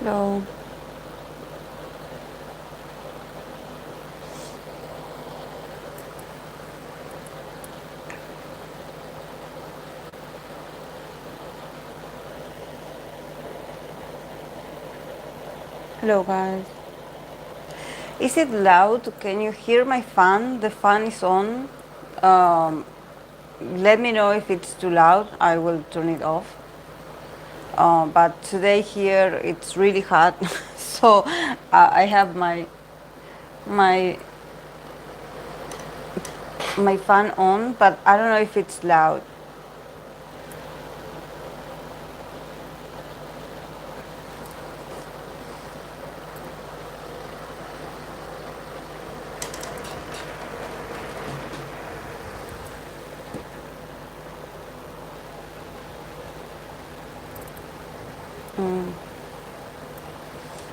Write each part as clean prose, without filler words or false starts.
Hello. Hello, guys. Is it loud? Can you hear my fan? The fan is on. Um, Let me know if it's too loud. I will turn it off. But today here it's really hot, so I have my my fan on, but I don't know if it's loud.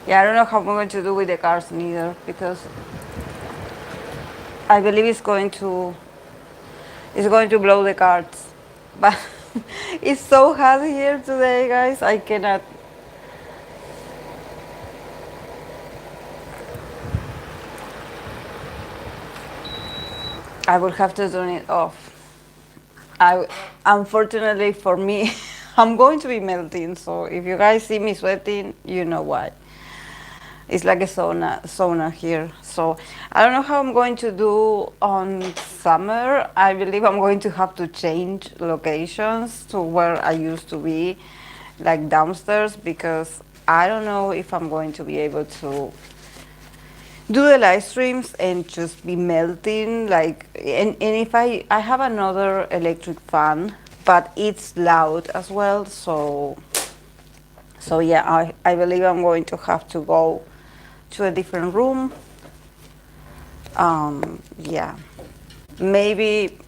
Yeah, I don't know how I'm going to do with the cars neither, because I believe it's going to blow the cards. But it's so hot here today, guys. I cannot. I will have to turn it off. Unfortunately for me, I'm going to be melting. So if you guys see me sweating, you know why. It's like a sauna here. So I don't know how I'm going to do on summer. I believe I'm going to have to change locations to where I used to be, like downstairs, because I don't know if I'm going to be able to do the live streams and just be melting, like, and if I have another electric fan, but it's loud as well, so yeah, I believe I'm going to have to go to a different room. Yeah, maybe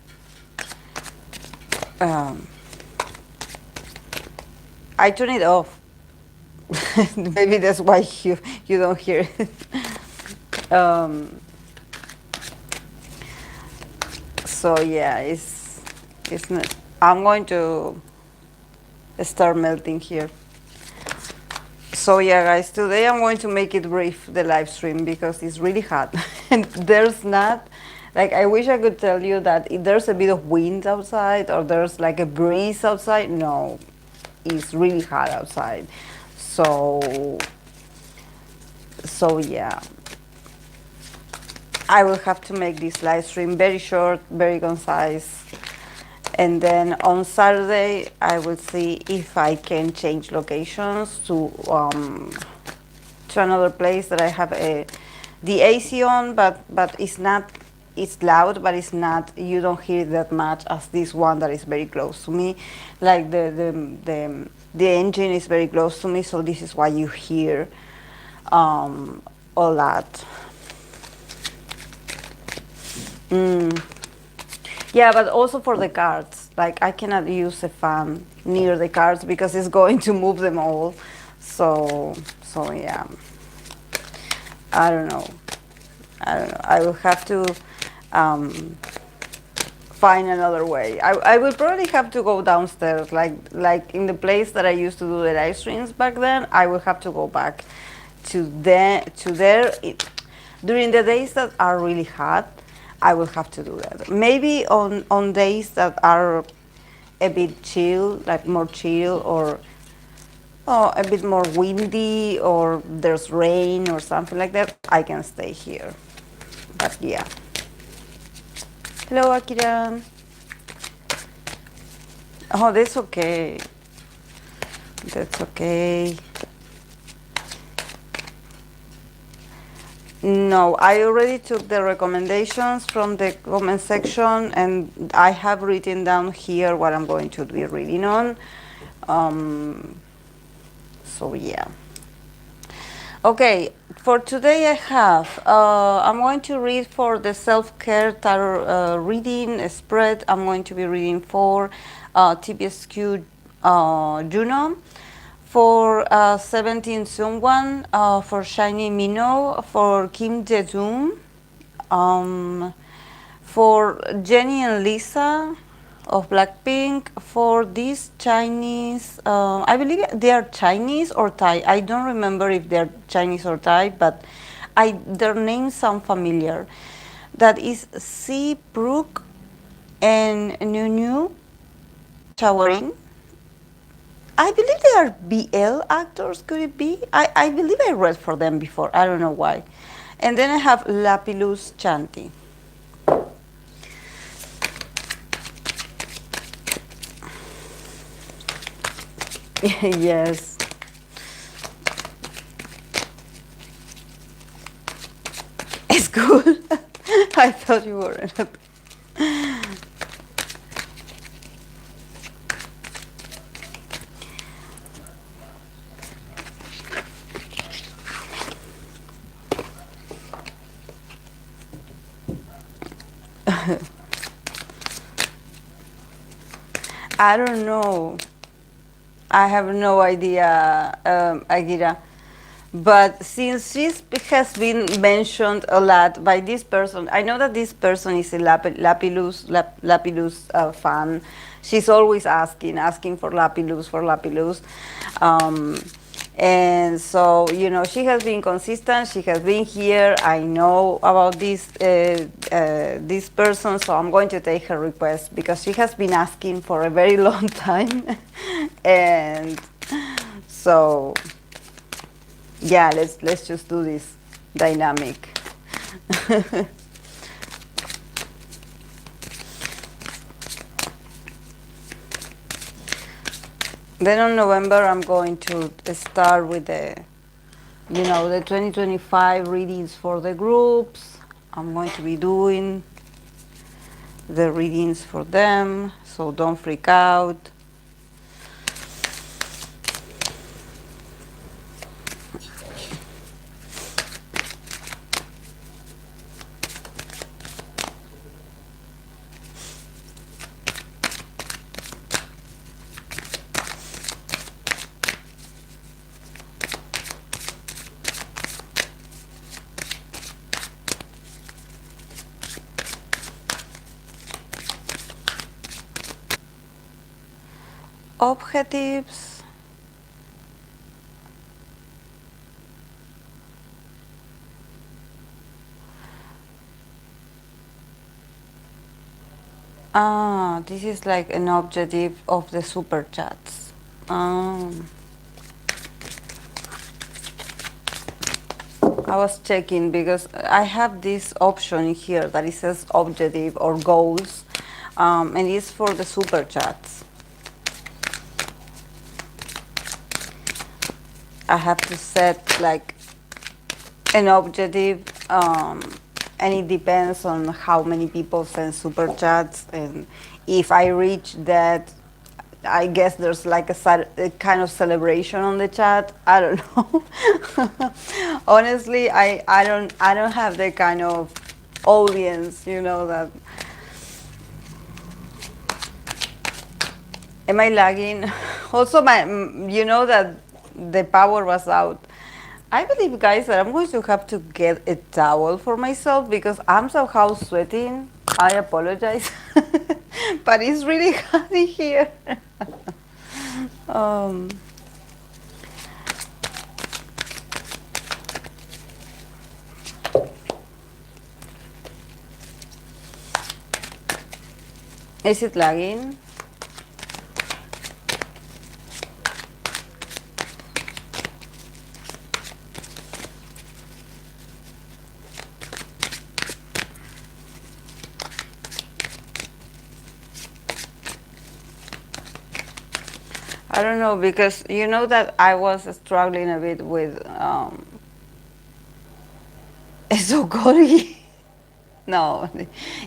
um, I turn it off. Maybe that's why you don't hear it. So yeah, it's not, I'm going to start melting here. So yeah, guys, today I'm going to make it brief, the live stream, because it's really hot. And there's not, like, I wish I could tell you that if there's a bit of wind outside or there's like a breeze outside. No, it's really hot outside. So yeah, I will have to make this live stream very short, very concise. And then on Saturday, I will see if I can change locations to another place that I have the AC on, but it's not, it's loud, but it's not, you don't hear it that much as this one that is very close to me. Like the engine is very close to me, so this is why you hear all that. Yeah, but also for the cards. Like, I cannot use a fan near the cards because it's going to move them all. So yeah. I don't know. I will have to find another way. I will probably have to go downstairs, like in the place that I used to do the live streams back then. I will have to go back to there. During the days that are really hot, I will have to do that. Maybe on days that are a bit chill, like more chill, or a bit more windy, or there's rain or something like that, I can stay here. But yeah. Hello, Akira. Oh, that's okay. That's okay. No, I already took the recommendations from the comment section, and I have written down here what I'm going to be reading on. So yeah. Okay, for today I have, I'm going to read for the self-care tarot reading spread. I'm going to be reading for TVXQ Junho, for 17 Seungwan, for SHINee Mino, for Jaejoong, for Jennie and Lisa, of Blackpink for these Chinese. I believe they are Chinese or Thai. I don't remember if they're Chinese or Thai, but their names sound familiar. That is C. Pruk and Nunew Chawarin. I believe they are BL actors. Could it be? I believe I read for them before. I don't know why. And then I have Lapilus Chanti. Yes. It's good. I thought you weren't. I don't know. I have no idea, Agira. But since she has been mentioned a lot by this person, I know that this person is a Lapilus fan. She's always asking for Lapilus. Um, and so, she has been consistent. She has been here. I know about this person, so I'm going to take her request because she has been asking for a very long time. And so, yeah, let's just do this dynamic. Then on November, I'm going to start with the 2025 readings for the groups. I'm going to be doing the readings for them, so don't freak out. Objectives. This is like an objective of the super chats. I was checking because I have this option here that it says objective or goals, and it's for the super chats. I have to set like an objective, and it depends on how many people send super chats, and if I reach that, I guess there's like a kind of celebration on the chat. I don't know. Honestly, I don't have the kind of audience, that. Am I lagging? Also, that the power was out. I believe, guys, that I'm going to have to get a towel for myself because I'm somehow sweating. I apologize, but it's really hot in here. Is it lagging? I don't know, because you know that I was struggling a bit with Sokori. No,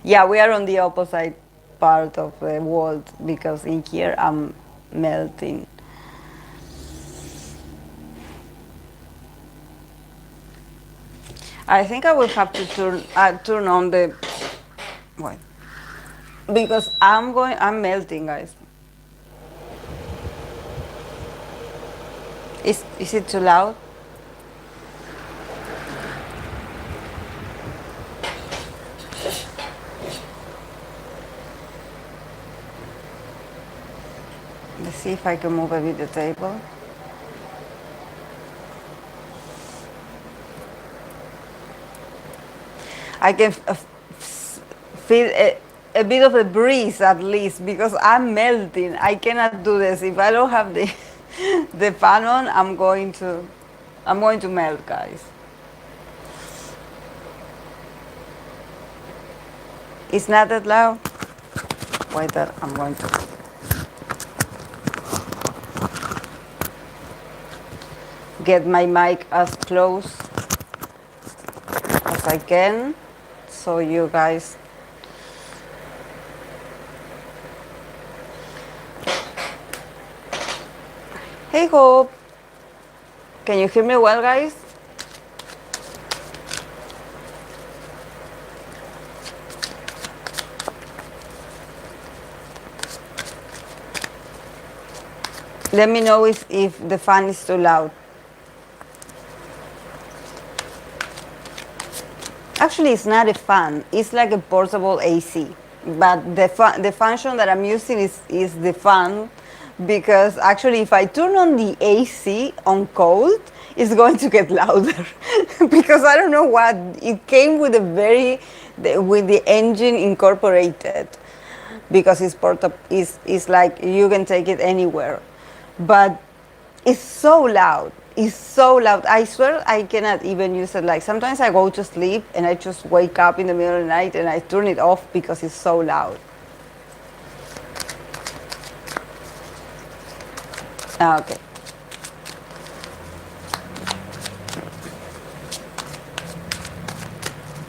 yeah, we are on the opposite part of the world because in here I'm melting. I think I will have to turn on the wait, because I'm melting, guys. Is it too loud? see if I can move a bit the table. I can feel a bit of a breeze at least because I'm melting. I cannot do this. If I don't have the the fan on, I'm going to melt, guys. It's not that loud. Wait, that I'm going to get my mic as close as I can so you guys. Hey Hope, can you hear me well, guys? Let me know if the fan is too loud. Actually, it's not a fan. It's like a portable AC. But the function that I'm using is the fan, because actually if I turn on the AC on cold, it's going to get louder. Because I don't know what, it came with with the engine incorporated, because it's portable. It's like you can take it anywhere. But it's so loud. It's so loud. I swear I cannot even use it. Like sometimes I go to sleep and I just wake up in the middle of the night and I turn it off because it's so loud. Okay.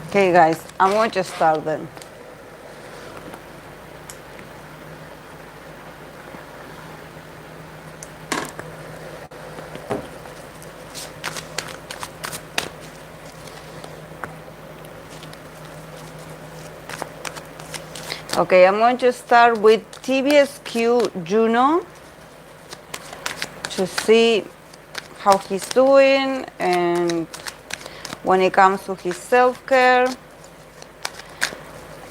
Okay, guys, I'm going to start then. Okay, I'm going to start with TVXQ Junho to see how he's doing and when it comes to his self-care.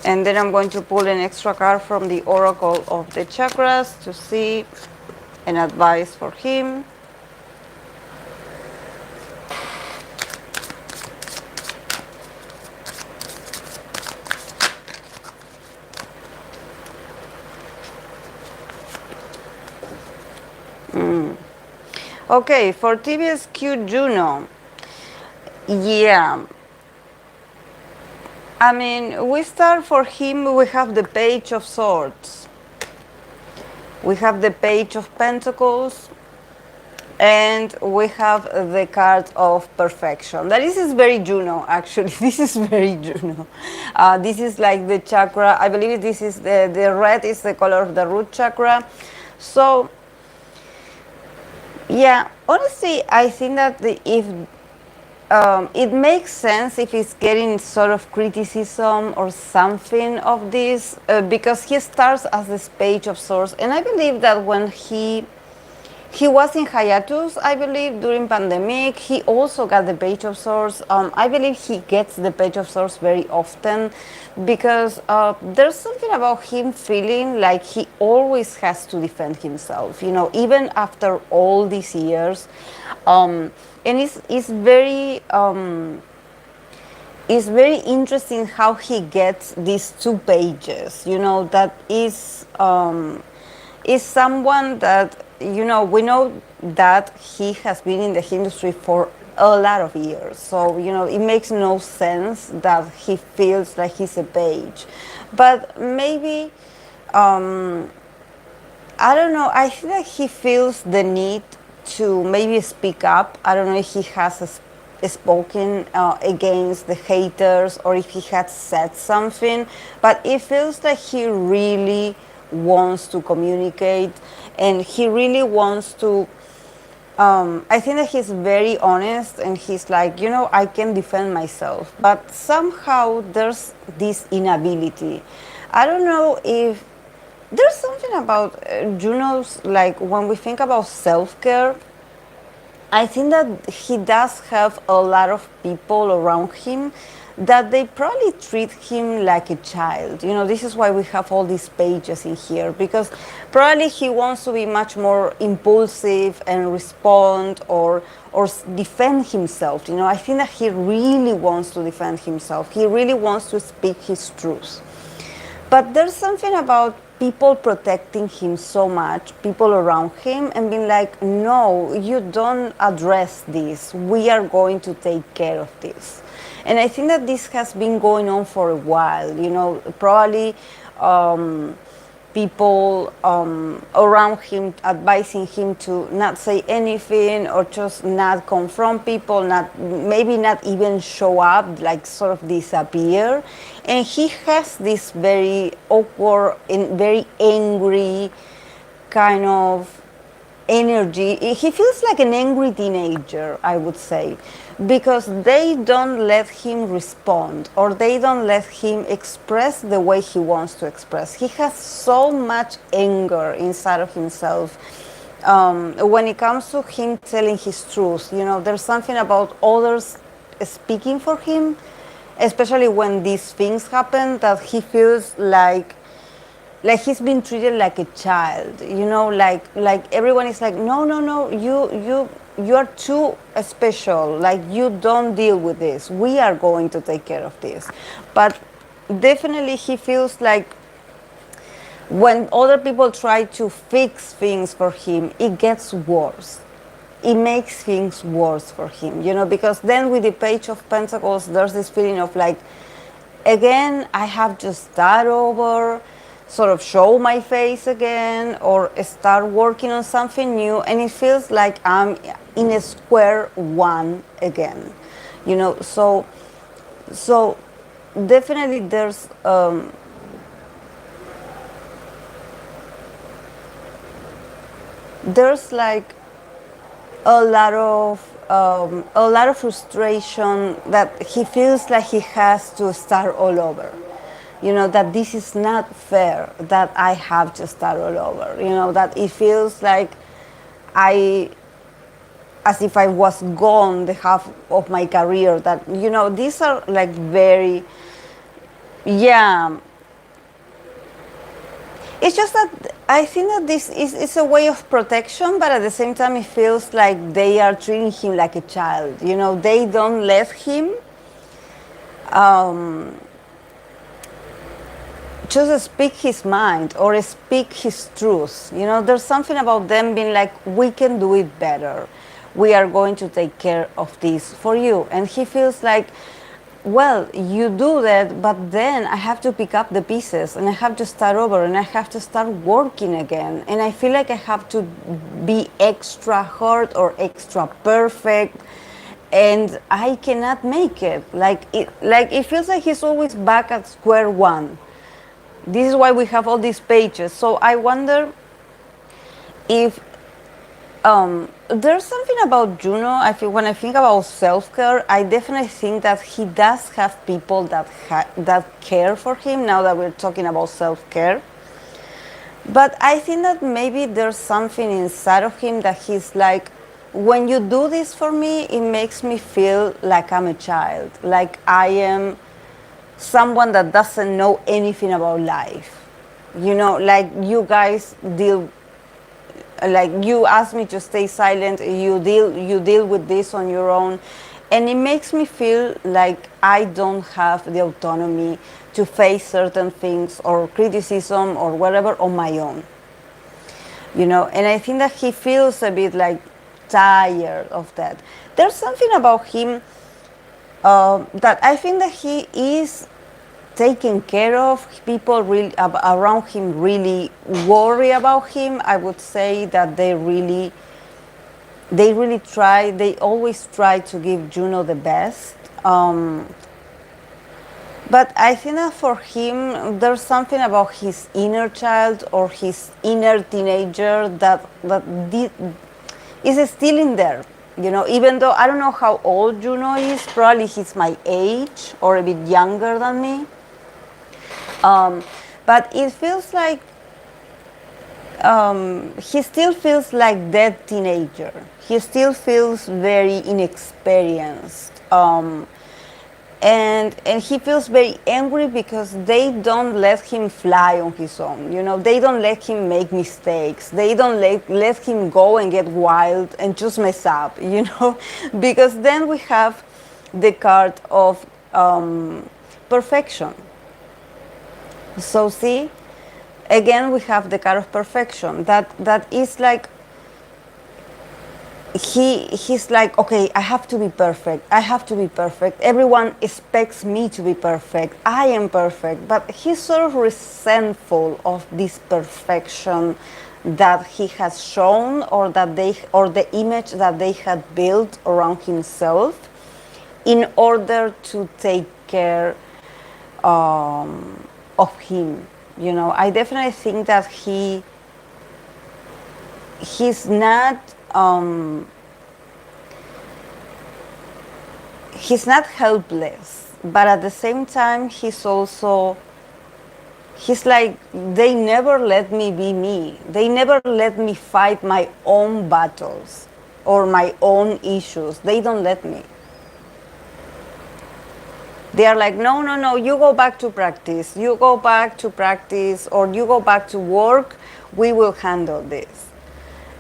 And then I'm going to pull an extra card from the Oracle of the Chakras to see an advice for him. Okay, for TVXQ Junho, yeah. I mean, we start for him, we have the Page of Swords. We have the Page of Pentacles. And we have the card of Perfection. This is very Junho, actually. This is very Junho. This is like the chakra. I believe this is the red is the color of the root chakra. So, yeah, honestly, I think that if it makes sense if he's getting sort of criticism or something of this, because he starts as this Page of Swords. And I believe that when he was in hiatus, I believe, during pandemic. He also got the Page of Swords. I believe he gets the Page of Swords very often because there's something about him feeling like he always has to defend himself, you know, even after all these years. And it's very interesting how he gets these two pages, you know, that is someone that, you know, we know that he has been in the industry for a lot of years. So, you know, it makes no sense that he feels like he's a page. But maybe, I don't know, I think that he feels the need to maybe speak up. I don't know if he has spoken against the haters or if he had said something, but it feels like he really wants to communicate and he really wants to I think that he's very honest and he's like, you know, I can defend myself, but somehow there's this inability. I don't know if there's something about Junho's, like when we think about self-care, I think that he does have a lot of people around him that they probably treat him like a child. You know, this is why we have all these pages in here, because probably he wants to be much more impulsive and respond or defend himself. You know, I think that he really wants to defend himself. He really wants to speak his truth. But there's something about people protecting him so much, people around him, and being like, no, you don't address this. We are going to take care of this. And I think that this has been going on for a while. You know, probably people around him advising him to not say anything or just not confront people, maybe not even show up, like sort of disappear. And he has this very awkward and very angry kind of energy. He feels like an angry teenager, I would say, because they don't let him respond or they don't let him express the way he wants to express. He has so much anger inside of himself. When it comes to him telling his truth, you know, there's something about others speaking for him, especially when these things happen, that he feels like he's been treated like a child, you know, like everyone is like, no, you are too special, like you don't deal with this, we are going to take care of this. But definitely he feels like when other people try to fix things for him, it gets worse. It makes things worse for him, you know, because then with the Page of Pentacles, there's this feeling of like, again, I have to start over, sort of show my face again, or start working on something new, and it feels like I'm in a square one again, you know. So definitely there's like a lot of frustration that he feels like he has to start all over. You know, that this is not fair, that I have to start all over. You know, that it feels like as if I was gone the half of my career. That, you know, these are like very, yeah. It's just that I think that this is a way of protection, but at the same time it feels like they are treating him like a child. You know, they don't let him just speak his mind or speak his truth. You know, there's something about them being like, we can do it better. We are going to take care of this for you. And he feels like, well, you do that, but then I have to pick up the pieces and I have to start over and I have to start working again. And I feel like I have to be extra hard or extra perfect, and I cannot make it. Like it feels like he's always back at square one. This is why we have all these pages. So I wonder if there's something about Junho. When I think about self-care, I definitely think that he does have people that care for him, now that we're talking about self-care. But I think that maybe there's something inside of him that he's like, when you do this for me, it makes me feel like I'm a child, like I am someone that doesn't know anything about life. You know, like you guys deal, like you ask me to stay silent, you deal with this on your own, and it makes me feel like I don't have the autonomy to face certain things or criticism or whatever on my own. You know, and I think that he feels a bit like tired of that. There's something about him that I think that he is taken care of. People really around him really worry about him. I would say that they really try. They always try to give Junho the best. But I think that for him, there's something about his inner child or his inner teenager that is still in there. You know, even though I don't know how old Junho is, probably he's my age or a bit younger than me. But it feels like he still feels like that teenager. He still feels very inexperienced. and he feels very angry because they don't let him fly on his own. You know, they don't let him make mistakes. They don't let him go and get wild and just mess up, you know. Because then we have the card of perfection. So see, again we have the card of perfection. That is like he's like, okay, I have to be perfect. I have to be perfect. Everyone expects me to be perfect. I am perfect. But he's sort of resentful of this perfection that he has shown, or that or the image that they had built around himself in order to take care of him. You know, I definitely think that he's not he's not helpless, but at the same time he's like, they never let me be me. They never let me fight my own battles or my own issues. They don't let me. They are like, no, no, no, you go back to practice. You go back to practice, or you go back to work. We will handle this.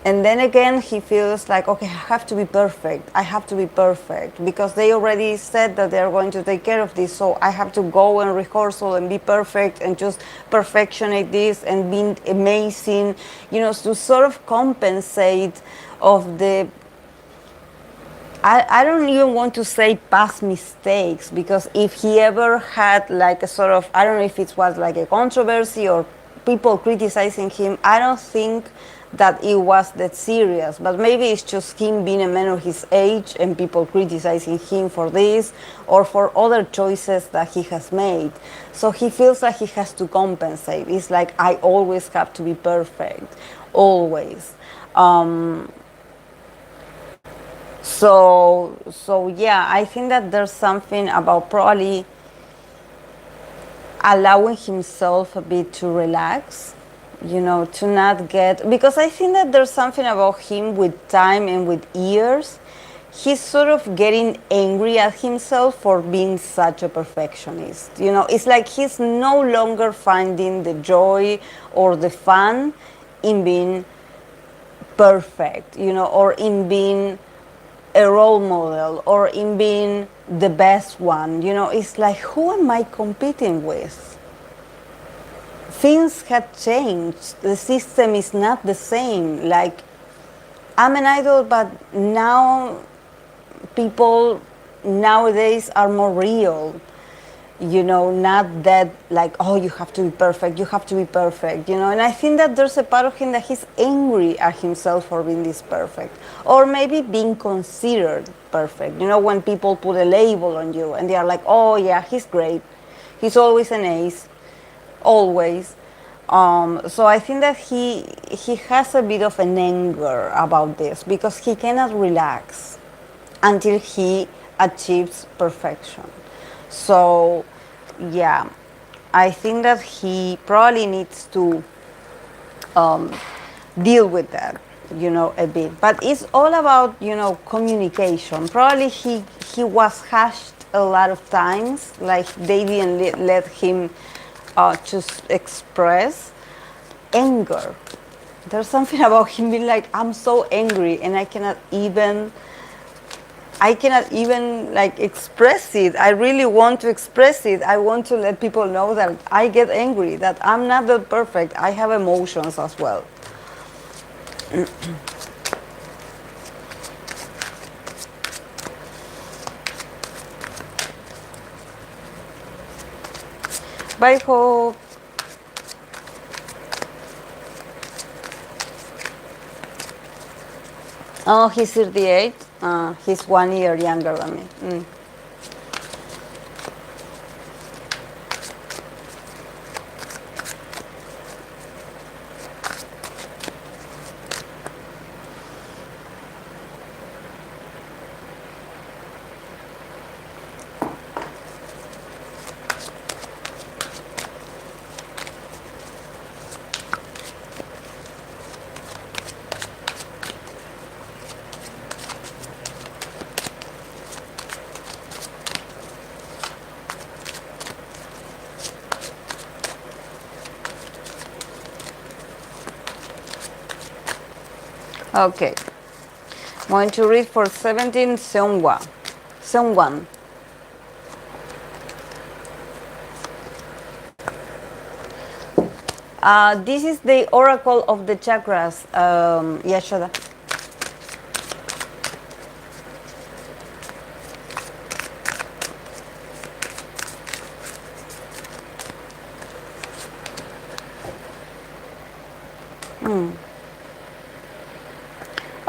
And then again, he feels like, okay, I have to be perfect. I have to be perfect because they already said that they're going to take care of this. So I have to go and rehearsal and be perfect and just perfectionate this and be amazing, you know, to sort of compensate of the, I don't even want to say past mistakes, because if he ever had like a sort of, I don't know if it was like a controversy or people criticizing him, I don't think that it was that serious, but maybe it's just him being a man of his age and people criticizing him for this or for other choices that he has made. So he feels like he has to compensate. It's like, I always have to be perfect, always. So yeah, I think that there's something about probably allowing himself a bit to relax, you know, to not get, because I think that there's something about him with time and with years. He's sort of getting angry at himself for being such a perfectionist. You know, it's like he's no longer finding the joy or the fun in being perfect, you know, or in being a role model or in being the best one. You know, it's like, who am I competing with? Things have changed. The system is not the same. Like, I'm an idol, but now people nowadays are more real. You know, not that like, oh, you have to be perfect, you have to be perfect, you know. And I think that there's a part of him that he's angry at himself for being this perfect, or maybe being considered perfect. You know, when people put a label on you and they are like, oh yeah, he's great, he's always an ace, always. So I think that he has a bit of an anger about this because he cannot relax until he achieves perfection. So yeah, I think that he probably needs to deal with that, you know, a bit. But it's all about, you know, communication. Probably he was hashed a lot of times, like they didn't let him just express anger. There's something about him being like, I'm so angry and I cannot even like express it. I really want to express it. I want to let people know that I get angry, that I'm not that perfect. I have emotions as well. But I hope oh, he's 38. He's 1 year younger than me. Okay. I'm going to read for 17 Seungwan. Seungwan. This is the oracle of the chakras. Yashoda.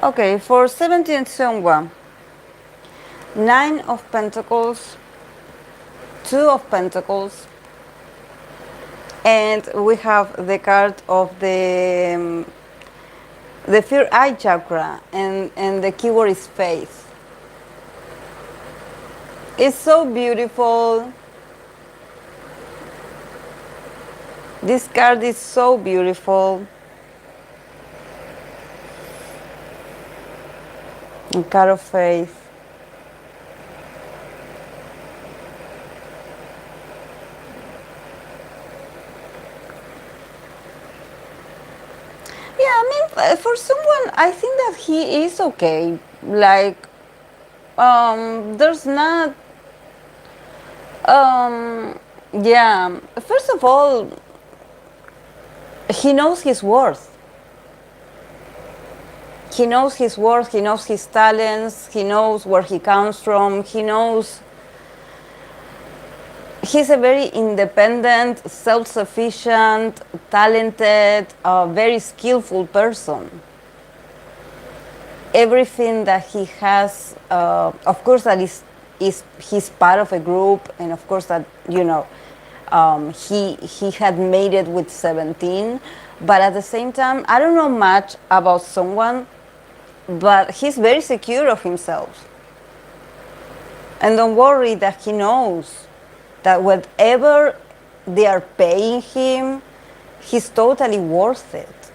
Okay, for 17 Seungwan, 9 of Pentacles, 2 of Pentacles, and we have the card of the third eye chakra, and the keyword is faith. It's so beautiful. This card is so beautiful. A card of faith. Yeah, I mean, for someone, I think that he is okay. Like, there's not. Yeah. First of all, he knows his worth. He knows his worth, he knows his talents, he knows where he comes from, he knows he's a very independent, self-sufficient, talented, very skillful person. Everything that he has, of course, that is he's part of a group, and of course that, you know, he had made it with 17, but at the same time, I don't know much about someone, but he's very secure of himself. And don't worry that he knows that whatever they are paying him, he's totally worth it.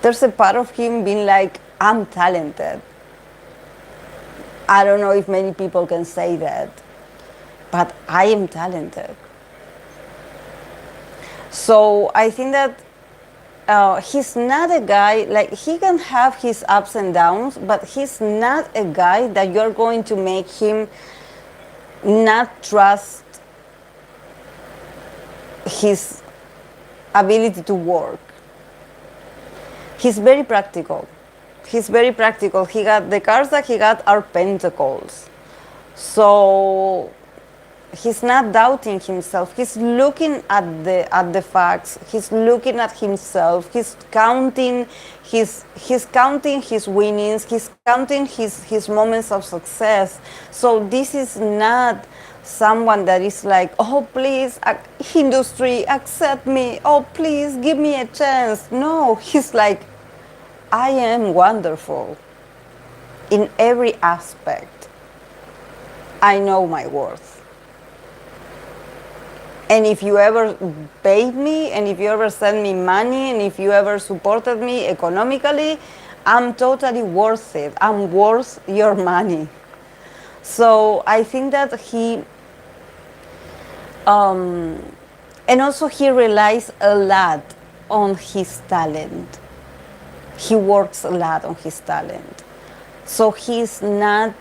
There's a part of him being like, I'm talented. I don't know if many people can say that, but I am talented. So I think that he's not a guy, like, he can have his ups and downs, but he's not a guy that you're going to make him not trust his ability to work. He's very practical. He's very practical. He got the cards that he got are pentacles. So he's not doubting himself. He's looking at the facts. He's looking at himself. He's counting his winnings. He's counting his moments of success. So this is not someone that is like, oh please, industry, accept me. Oh please, give me a chance. No, he's like, I am wonderful in every aspect. I know my worth. And if you ever paid me, and if you ever sent me money, and if you ever supported me economically, I'm totally worth it. I'm worth your money. So I think that he, and also he relies a lot on his talent. He works a lot on his talent. So he's not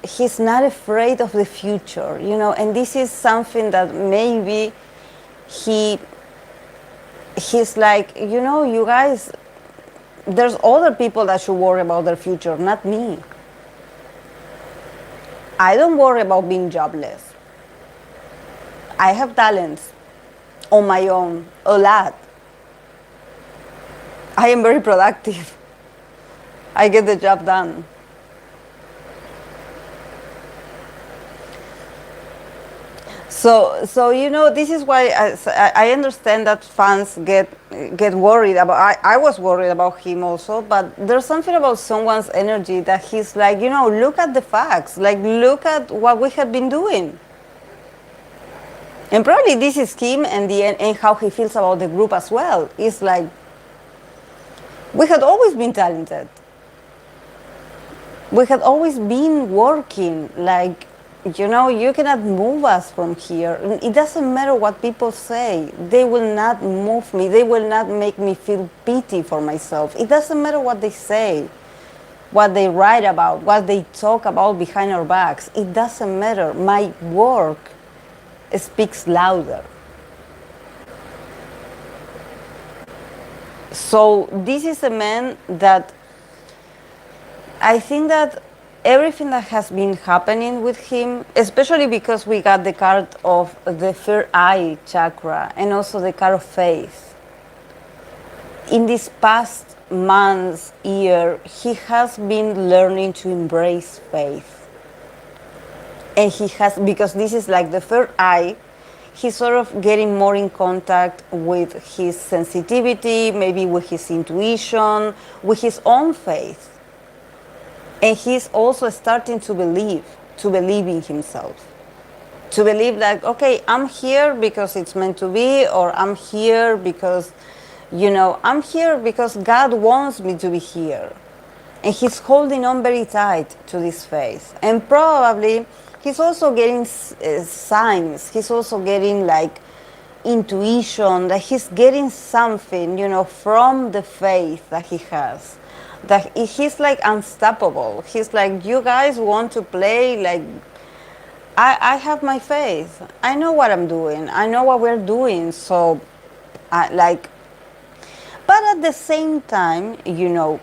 afraid of the future, you know, and this is something that maybe he's like, you know, you guys, there's other people that should worry about their future, not me. I don't worry about being jobless. I have talents on my own, a lot. I am very productive. I get the job done. So you know, this is why I understand that fans get worried about. I was worried about him also, but there's something about someone's energy that he's like, you know, look at the facts, like look at what we have been doing. And probably this is him and how he feels about the group as well. It's like, we had always been talented. We had always been working, like, you know, you cannot move us from here. It doesn't matter what people say. They will not move me. They will not make me feel pity for myself. It doesn't matter what they say, what they write about, what they talk about behind our backs. It doesn't matter. My work speaks louder. So this is a man that I think that everything that has been happening with him, especially because we got the card of the third eye chakra and also the card of faith. In these past months, year, he has been learning to embrace faith. And he has, because this is like the third eye, he's sort of getting more in contact with his sensitivity, maybe with his intuition, with his own faith. And he's also starting to believe in himself. To believe that, okay, I'm here because it's meant to be, or I'm here because, you know, I'm here because God wants me to be here. And he's holding on very tight to this faith. And probably he's also getting signs. He's also getting like intuition, that he's getting something, you know, from the faith that he has. That he's like unstoppable. He's like, you guys want to play, like, I have my faith. I know what I'm doing. I know what we're doing. So, like, but at the same time, you know,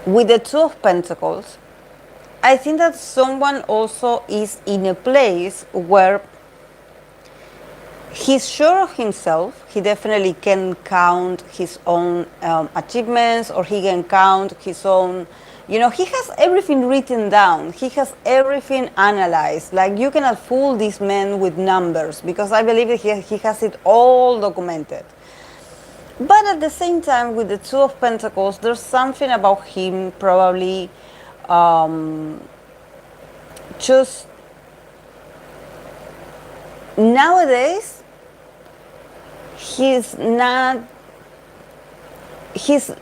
with the Two of Pentacles, I think that someone also is in a place where he's sure of himself. He definitely can count his own achievements, or he can count his own, you know, he has everything written down. He has everything analyzed. Like, you cannot fool this man with numbers, because I believe that he has it all documented. But at the same time, with the Two of Pentacles, there's something about him probably just nowadays, he's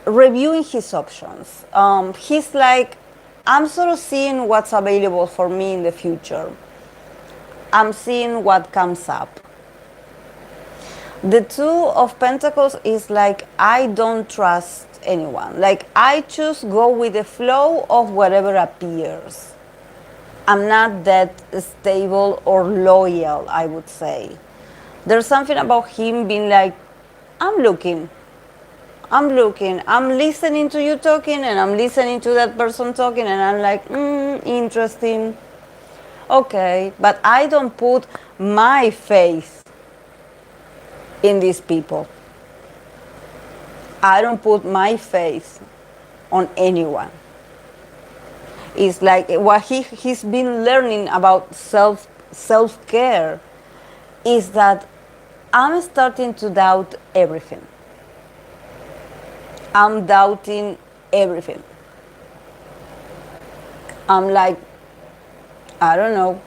reviewing his options. He's like, I'm sort of seeing what's available for me in the future. I'm seeing what comes up. The Two of Pentacles is like, I don't trust anyone. Like, I just go with the flow of whatever appears. I'm not that stable or loyal, I would say. There's something about him being like, I'm looking, I'm listening to you talking, and I'm listening to that person talking, and I'm like, interesting, okay, but I don't put my faith in these people. I don't put my faith on anyone. It's like what he's been learning about self-care is that I'm starting to doubt everything. I'm doubting everything. I'm like, I don't know.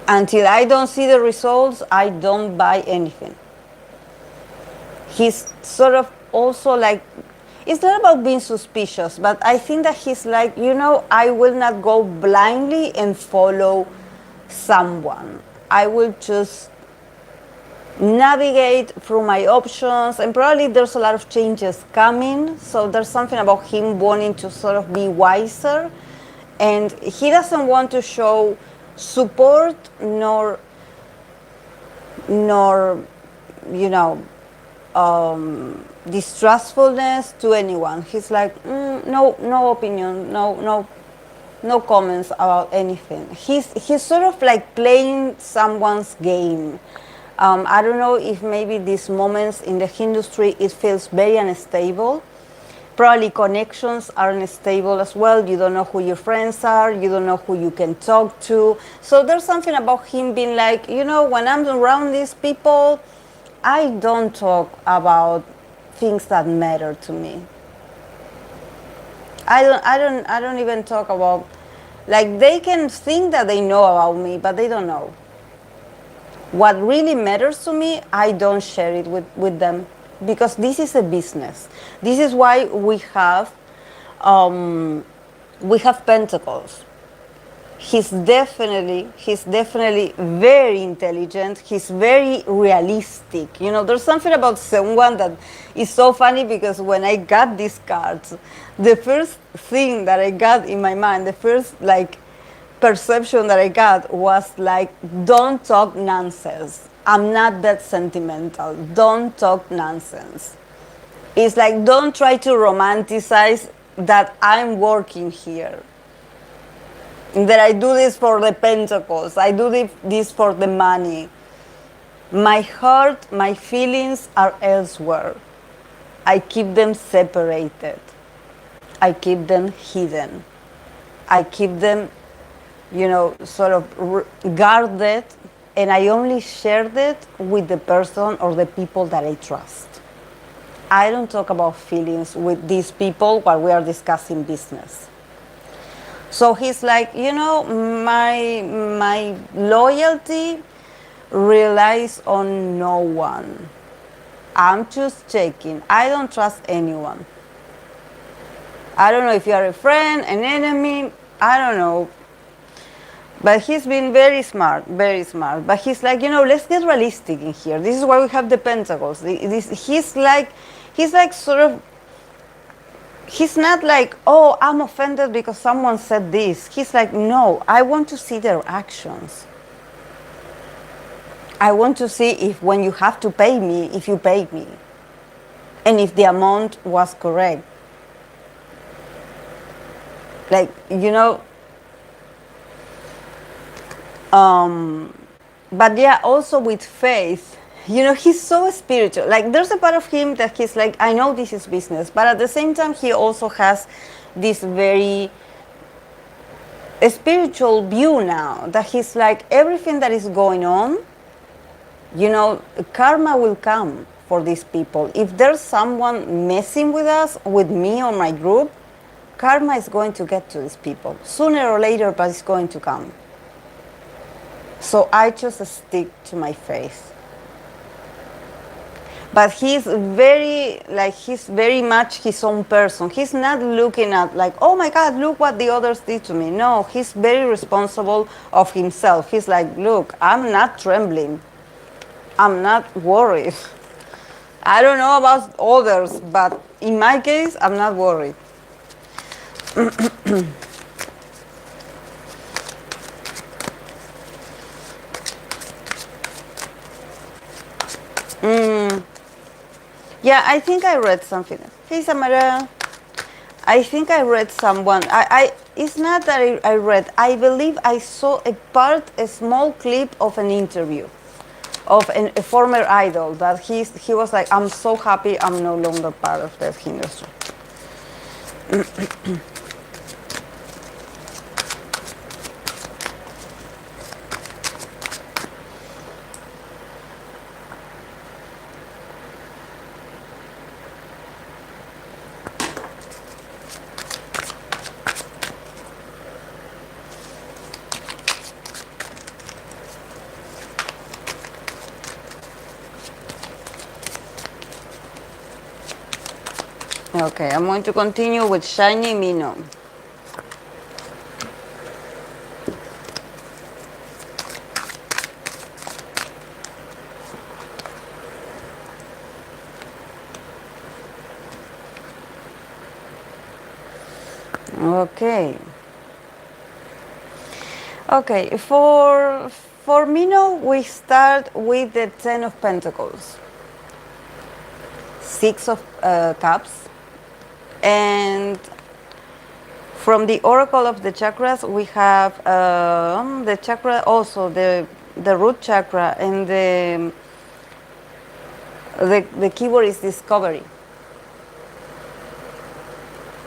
Until I don't see the results, I don't buy anything. He's sort of also like, it's not about being suspicious, but I think that he's like, you know, I will not go blindly and follow someone. I will just navigate through my options, and probably there's a lot of changes coming, so there's something about him wanting to sort of be wiser, and he doesn't want to show support nor you know, distrustfulness to anyone. He's like, no opinion, no comments about anything. He's sort of like playing someone's game. I don't know if maybe these moments in the industry, it feels very unstable. Probably connections are unstable as well. You don't know who your friends are. You don't know who you can talk to. So there's something about him being like, you know, when I'm around these people, I don't talk about things that matter to me. I don't even talk about, like, they can think that they know about me, but they don't know. What really matters to me, I don't share it with them, because this is a business. This is why we have Pentacles. he's definitely very intelligent. He's very realistic. You know, there's something about Seungwan that is so funny, because when I got these cards, the first thing that I got in my mind, the first like perception that I got was like, don't talk nonsense. I'm not that sentimental. Don't talk nonsense. It's like, don't try to romanticize that I'm working here, that I do this for the pentacles, I do this for the money. My heart, my feelings are elsewhere. I keep them separated. I keep them hidden. I keep them, you know, sort of guarded, and I only share it with the person or the people that I trust. I don't talk about feelings with these people while we are discussing business. So he's like, you know, my loyalty relies on no one. I'm just checking. I don't trust anyone. I don't know if you are a friend, an enemy, I don't know. But he's been very smart, very smart. But he's like, you know, let's get realistic in here. This is why we have the pentacles. He's like sort of, he's not like, oh, I'm offended because someone said this. He's like, no, I want to see their actions. I want to see if when you have to pay me, if you paid me. And if the amount was correct. Like, you know, but yeah, also with faith, you know, he's so spiritual. Like, there's a part of him that he's like, I know this is business, but at the same time, he also has this very spiritual view now, that he's like, everything that is going on, you know, karma will come for these people. If there's someone messing with us, with me or my group, karma is going to get to these people sooner or later, but it's going to come. So I just stick to my faith. But he's very much his own person. He's not looking at like, oh my God, look what the others did to me. No, he's very responsible of himself. He's like, look, I'm not trembling. I'm not worried. I don't know about others, but in my case, I'm not worried. Yeah, I think I read something. Hey, Samara. I think I read someone. It's not that I read. I believe I saw a small clip of an interview of a former idol that he was like, I'm so happy I'm no longer part of that industry. Okay, I'm going to continue with SHINee Mino. Okay. Okay, for Mino, we start with the 10 of Pentacles, 6 of Cups, and from the Oracle of the Chakras, we have the chakra, also the root chakra, and the keyword is discovery.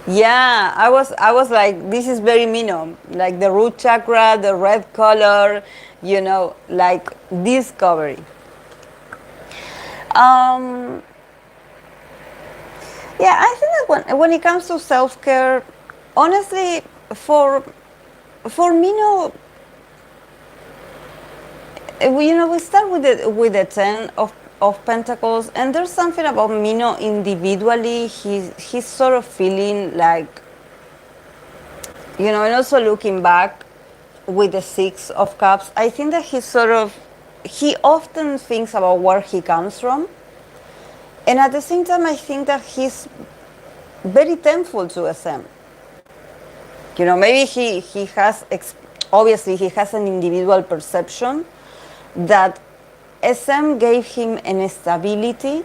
Yeah, I was like, this is very Mino, like the root chakra, the red color, you know, like discovery. Yeah, I think that when it comes to self-care, honestly, for Mino, you know, we start with the 10 of Pentacles, and there's something about Mino individually. He's sort of feeling like, you know, and also looking back, with the Six of Cups, I think that he often thinks about where he comes from. And at the same time, I think that he's very thankful to SM. Maybe he has, obviously, he has an individual perception that SM gave him an stability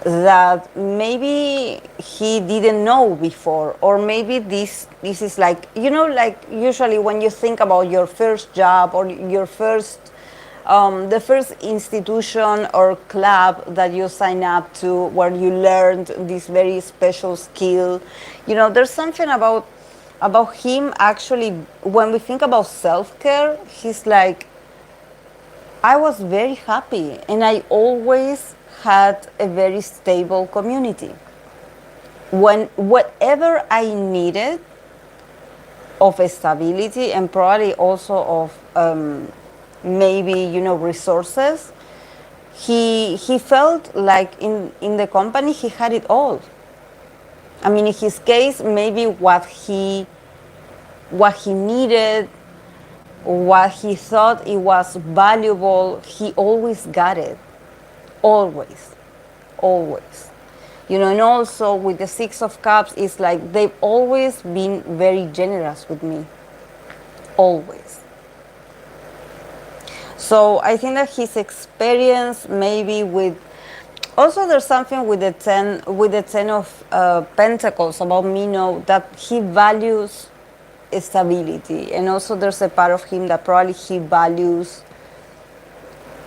that maybe he didn't know before, or maybe this is like, like usually when you think about your first job or your the first institution or club that you sign up to where you learned this very special skill, there's something about him actually. When we think about self-care, he's like, I was very happy and I always had a very stable community. When whatever I needed of stability and probably also of maybe resources, he felt like in the company he had it all. I mean, in his case, maybe what he needed, what he thought it was valuable, he always got it. Always. And also with the Six of Cups, it's like they've always been very generous with me. Always. So I think that his experience maybe with, also there's something with the ten of Pentacles about Mino, that he values stability, and also there's a part of him that probably he values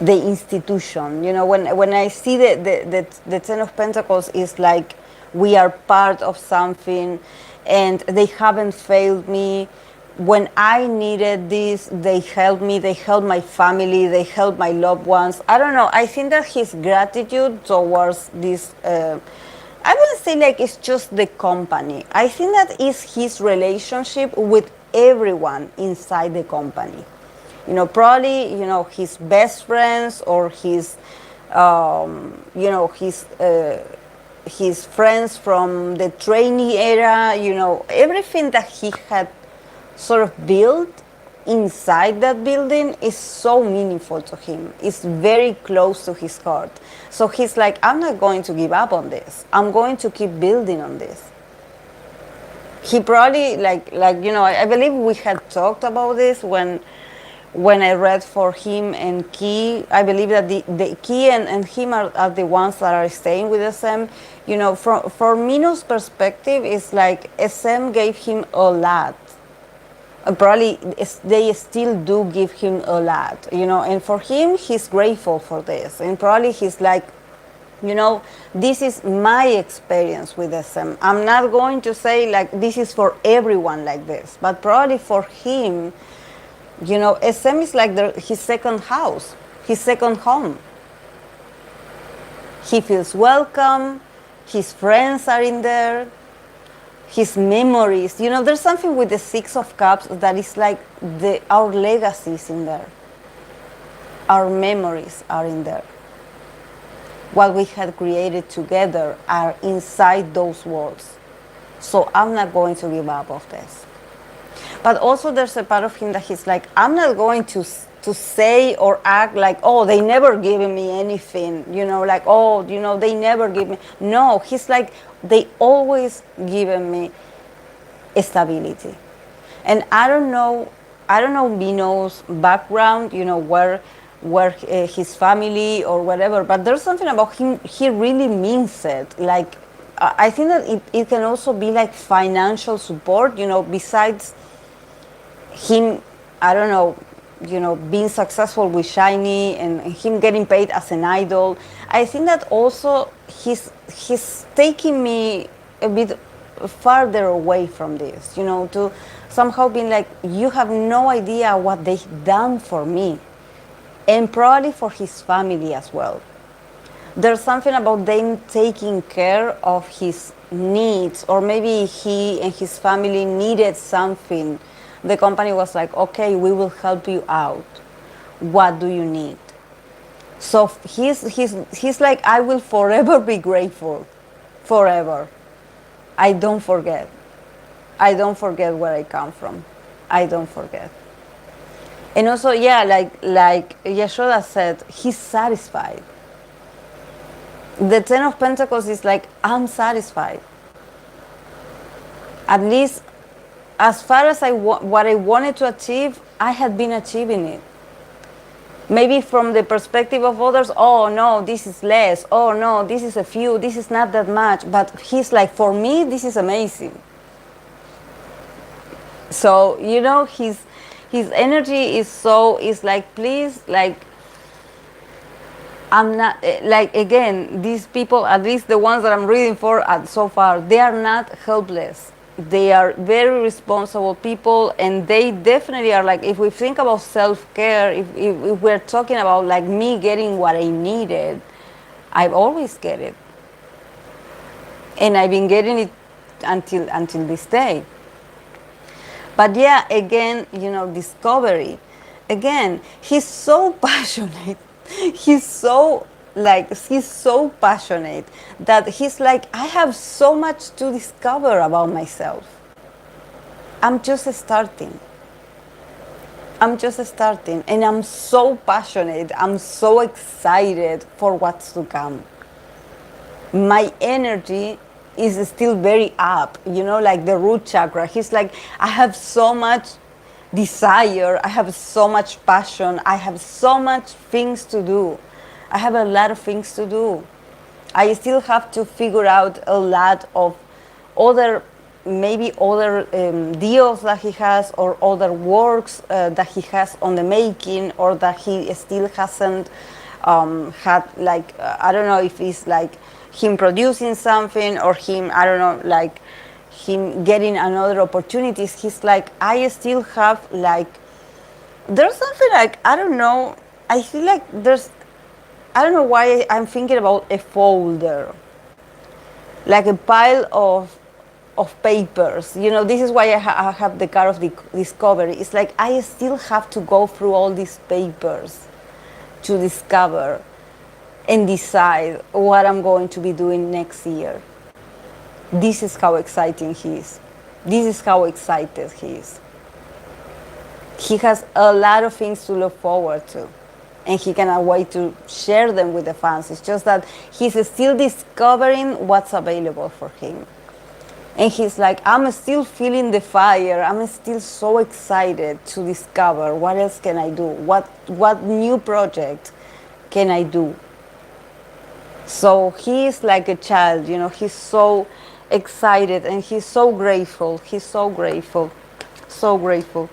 the institution. When I see the Ten of Pentacles, is like we are part of something and they haven't failed me. When I needed this, they helped me, they helped my family, they helped my loved ones. I don't know, I think that his gratitude towards this, I wouldn't say like it's just the company. I think that is his relationship with everyone inside the company. Probably, his best friends or his friends from the trainee era, everything that he had sort of built inside that building is so meaningful to him. It's very close to his heart. So he's like, I'm not going to give up on this. I'm going to keep building on this. He probably, I believe we had talked about this when I read for him and Key. I believe that the Key and him are the ones that are staying with SM. From Mino's perspective, it's like SM gave him a lot. Probably they still do give him a lot, and for him, he's grateful for this. And probably he's like, this is my experience with SM. I'm not going to say like this is for everyone like this, but probably for him, SM is like his second house, his second home. He feels welcome, his friends are in there, his memories. There's something with the Six of Cups that is like our legacies in there. Our memories are in there. What we had created together are inside those walls. So I'm not going to give up of this. But also there's a part of him that he's like, I'm not going to say or act like, oh, they never given me anything, like, oh, they never give me. No, he's like, they always given me stability. And I don't know Mino's background, where his family or whatever, but there's something about him, he really means it. Like, I think that it can also be like financial support, besides him, I don't know, being successful with SHINee and him getting paid as an idol. I think that also he's taking me a bit farther away from this, to somehow being like, you have no idea what they've done for me, and probably for his family as well. There's something about them taking care of his needs, or maybe he and his family needed something. The company was like, okay, we will help you out. What do you need? So he's like, I will forever be grateful. Forever. I don't forget. I don't forget where I come from. I don't forget. And also, yeah, like Yashoda said, he's satisfied. The Ten of Pentacles is like, I'm satisfied. At least as far as what I wanted to achieve, I had been achieving it. Maybe from the perspective of others, oh no, this is less. Oh no, this is a few. This is not that much. But he's like, for me, this is amazing. So, you know, his energy is like, please, like, I'm not, like, again, these people, at least the ones that I'm reading for so far, they are not helpless. They are very responsible people, and they definitely are like, if we think about self-care, if we're talking about like me getting what I needed, I've always get it. And I've been getting it until this day. But yeah, again, you know, discovery. Again, he's so passionate. He's so passionate that he's like, I have so much to discover about myself. I'm just starting. And I'm so passionate. I'm so excited for what's to come. My energy is still very up, you know, like the root chakra. He's like, I have so much desire, I have so much passion, I have so much things to do. I have a lot of things to do. I still have to figure out a lot of other, maybe other deals that he has, or other works that he has on the making, or that he still hasn't had, like, I don't know if it's like him producing something, or him, I don't know, like him getting another opportunities. He's like, I still have, like, there's something like, I don't know, I feel like there's, I don't know why I'm thinking about a folder, like a pile of papers. You know, this is why I have the card of the discovery. It's like I still have to go through all these papers to discover and decide what I'm going to be doing next year. This is how exciting he is. This is how excited he is. He has a lot of things to look forward to, and he cannot wait to share them with the fans. It's just that he's still discovering what's available for him. And he's like, I'm still feeling the fire. I'm still so excited to discover what else can I do? What new project can I do? So he's like a child, you know, he's so excited and he's so grateful. He's so grateful. So grateful.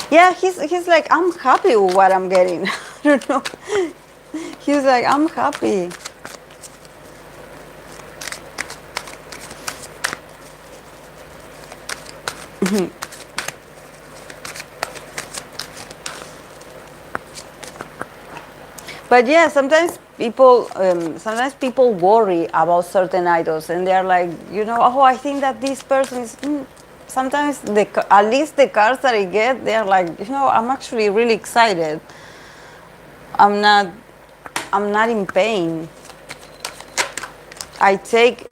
Yeah, he's like, I'm happy with what I'm getting. I don't know. He's like, I'm happy. But yeah, sometimes people worry about certain idols, and they're like, you know, oh, I think that this person is. Sometimes at least the cards that I get, they're like, you know, I'm actually really excited. I'm not in pain. I take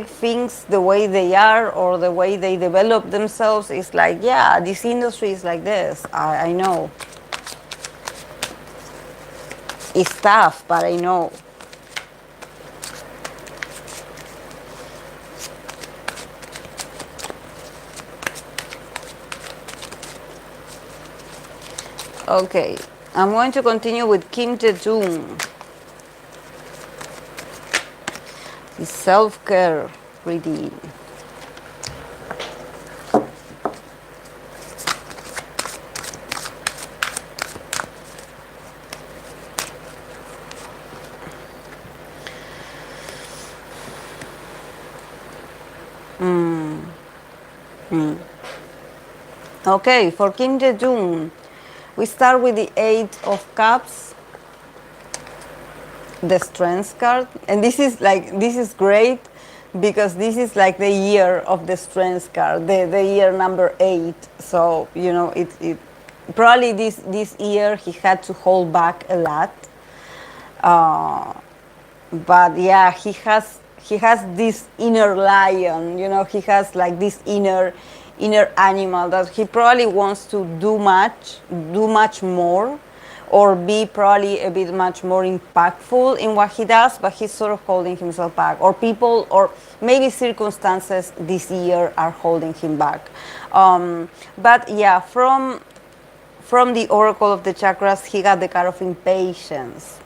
things the way they are, or the way they develop themselves. It's like, yeah, this industry is like this. I know. It's tough, but I know. Okay, I'm going to continue with Kim Jaejoong. The self-care reading. Okay, for Kim Jaejoong, we start with the 8 of Cups, the Strength card, and this is great because this is like the year of the Strength card, the year number 8. So you know, it probably this year he had to hold back a lot, but yeah, he he has this inner lion, you know, he has like this inner animal that he probably wants to do much more, or be probably a bit much more impactful in what he does, but he's sort of holding himself back, or people, or maybe circumstances this year are holding him back. But yeah, from the oracle of the chakras, he got the card of impatience.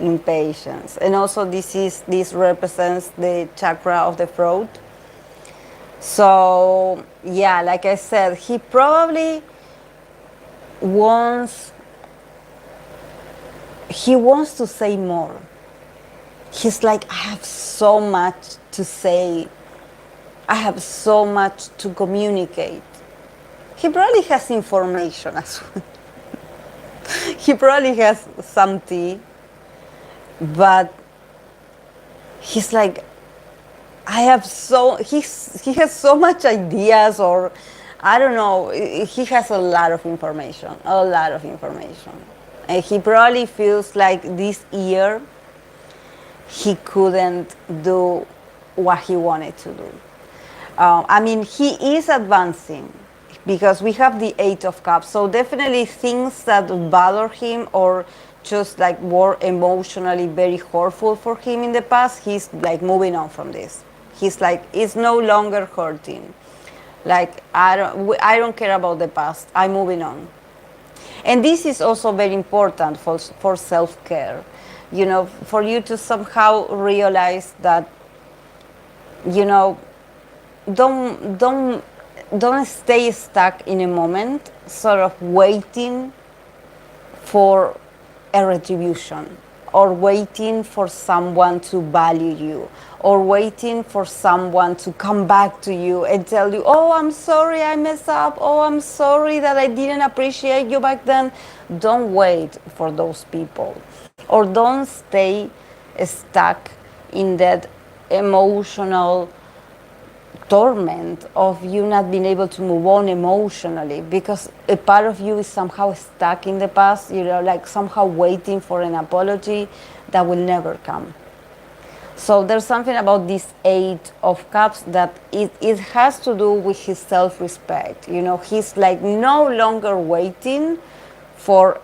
And also this represents the chakra of the throat. So yeah, like I said, he probably wants to say more. He's like, I have so much to say, I have so much to communicate. He probably has information as well. He probably has some tea, but he's like, he has so much ideas, or I don't know, he has a lot of information. And he probably feels like this year he couldn't do what he wanted to do. I mean, he is advancing, because we have the Eight of Cups. So definitely things that bother him, or just like were emotionally very hurtful for him in the past, he's like moving on from this. He's like, it's no longer hurting. Like, I don't care about the past. I'm moving on. And this is also very important for self-care. You know, for you to somehow realize that, you know, don't stay stuck in a moment, sort of waiting for a retribution, or waiting for someone to value you, or waiting for someone to come back to you and tell you, oh, I'm sorry I messed up, oh, I'm sorry that I didn't appreciate you back then. Don't wait for those people, or don't stay stuck in that emotional torment of you not being able to move on emotionally, because a part of you is somehow stuck in the past, you know, like somehow waiting for an apology that will never come. So there's something about this Eight of Cups that it has to do with his self-respect. You know, he's like no longer waiting for,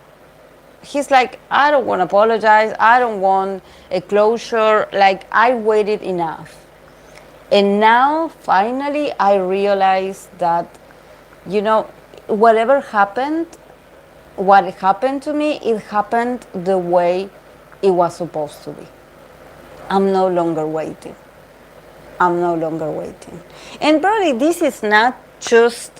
he's like, I don't want to apologize, I don't want a closure, like I waited enough. And now, finally, I realized that, you know, whatever happened, what happened to me, it happened the way it was supposed to be. I'm no longer waiting. I'm no longer waiting. And probably this is not just,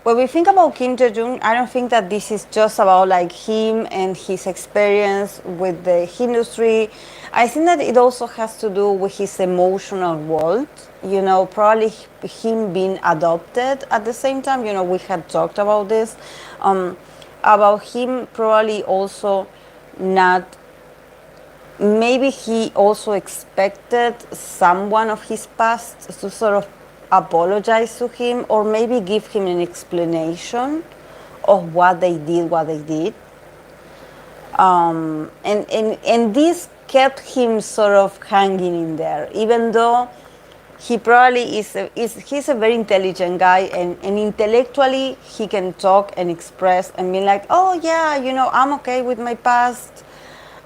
when we think about Kim Jae-joong, I don't think that this is just about like him and his experience with the industry. I think that it also has to do with his emotional world. You know, probably him being adopted at the same time. You know, we had talked about this, about him probably also not, maybe he also expected someone of his past to sort of apologize to him, or maybe give him an explanation of what they did. And this kept him sort of hanging in there, even though he probably he's a very intelligent guy, and intellectually he can talk and express and be like, oh yeah, you know, I'm okay with my past,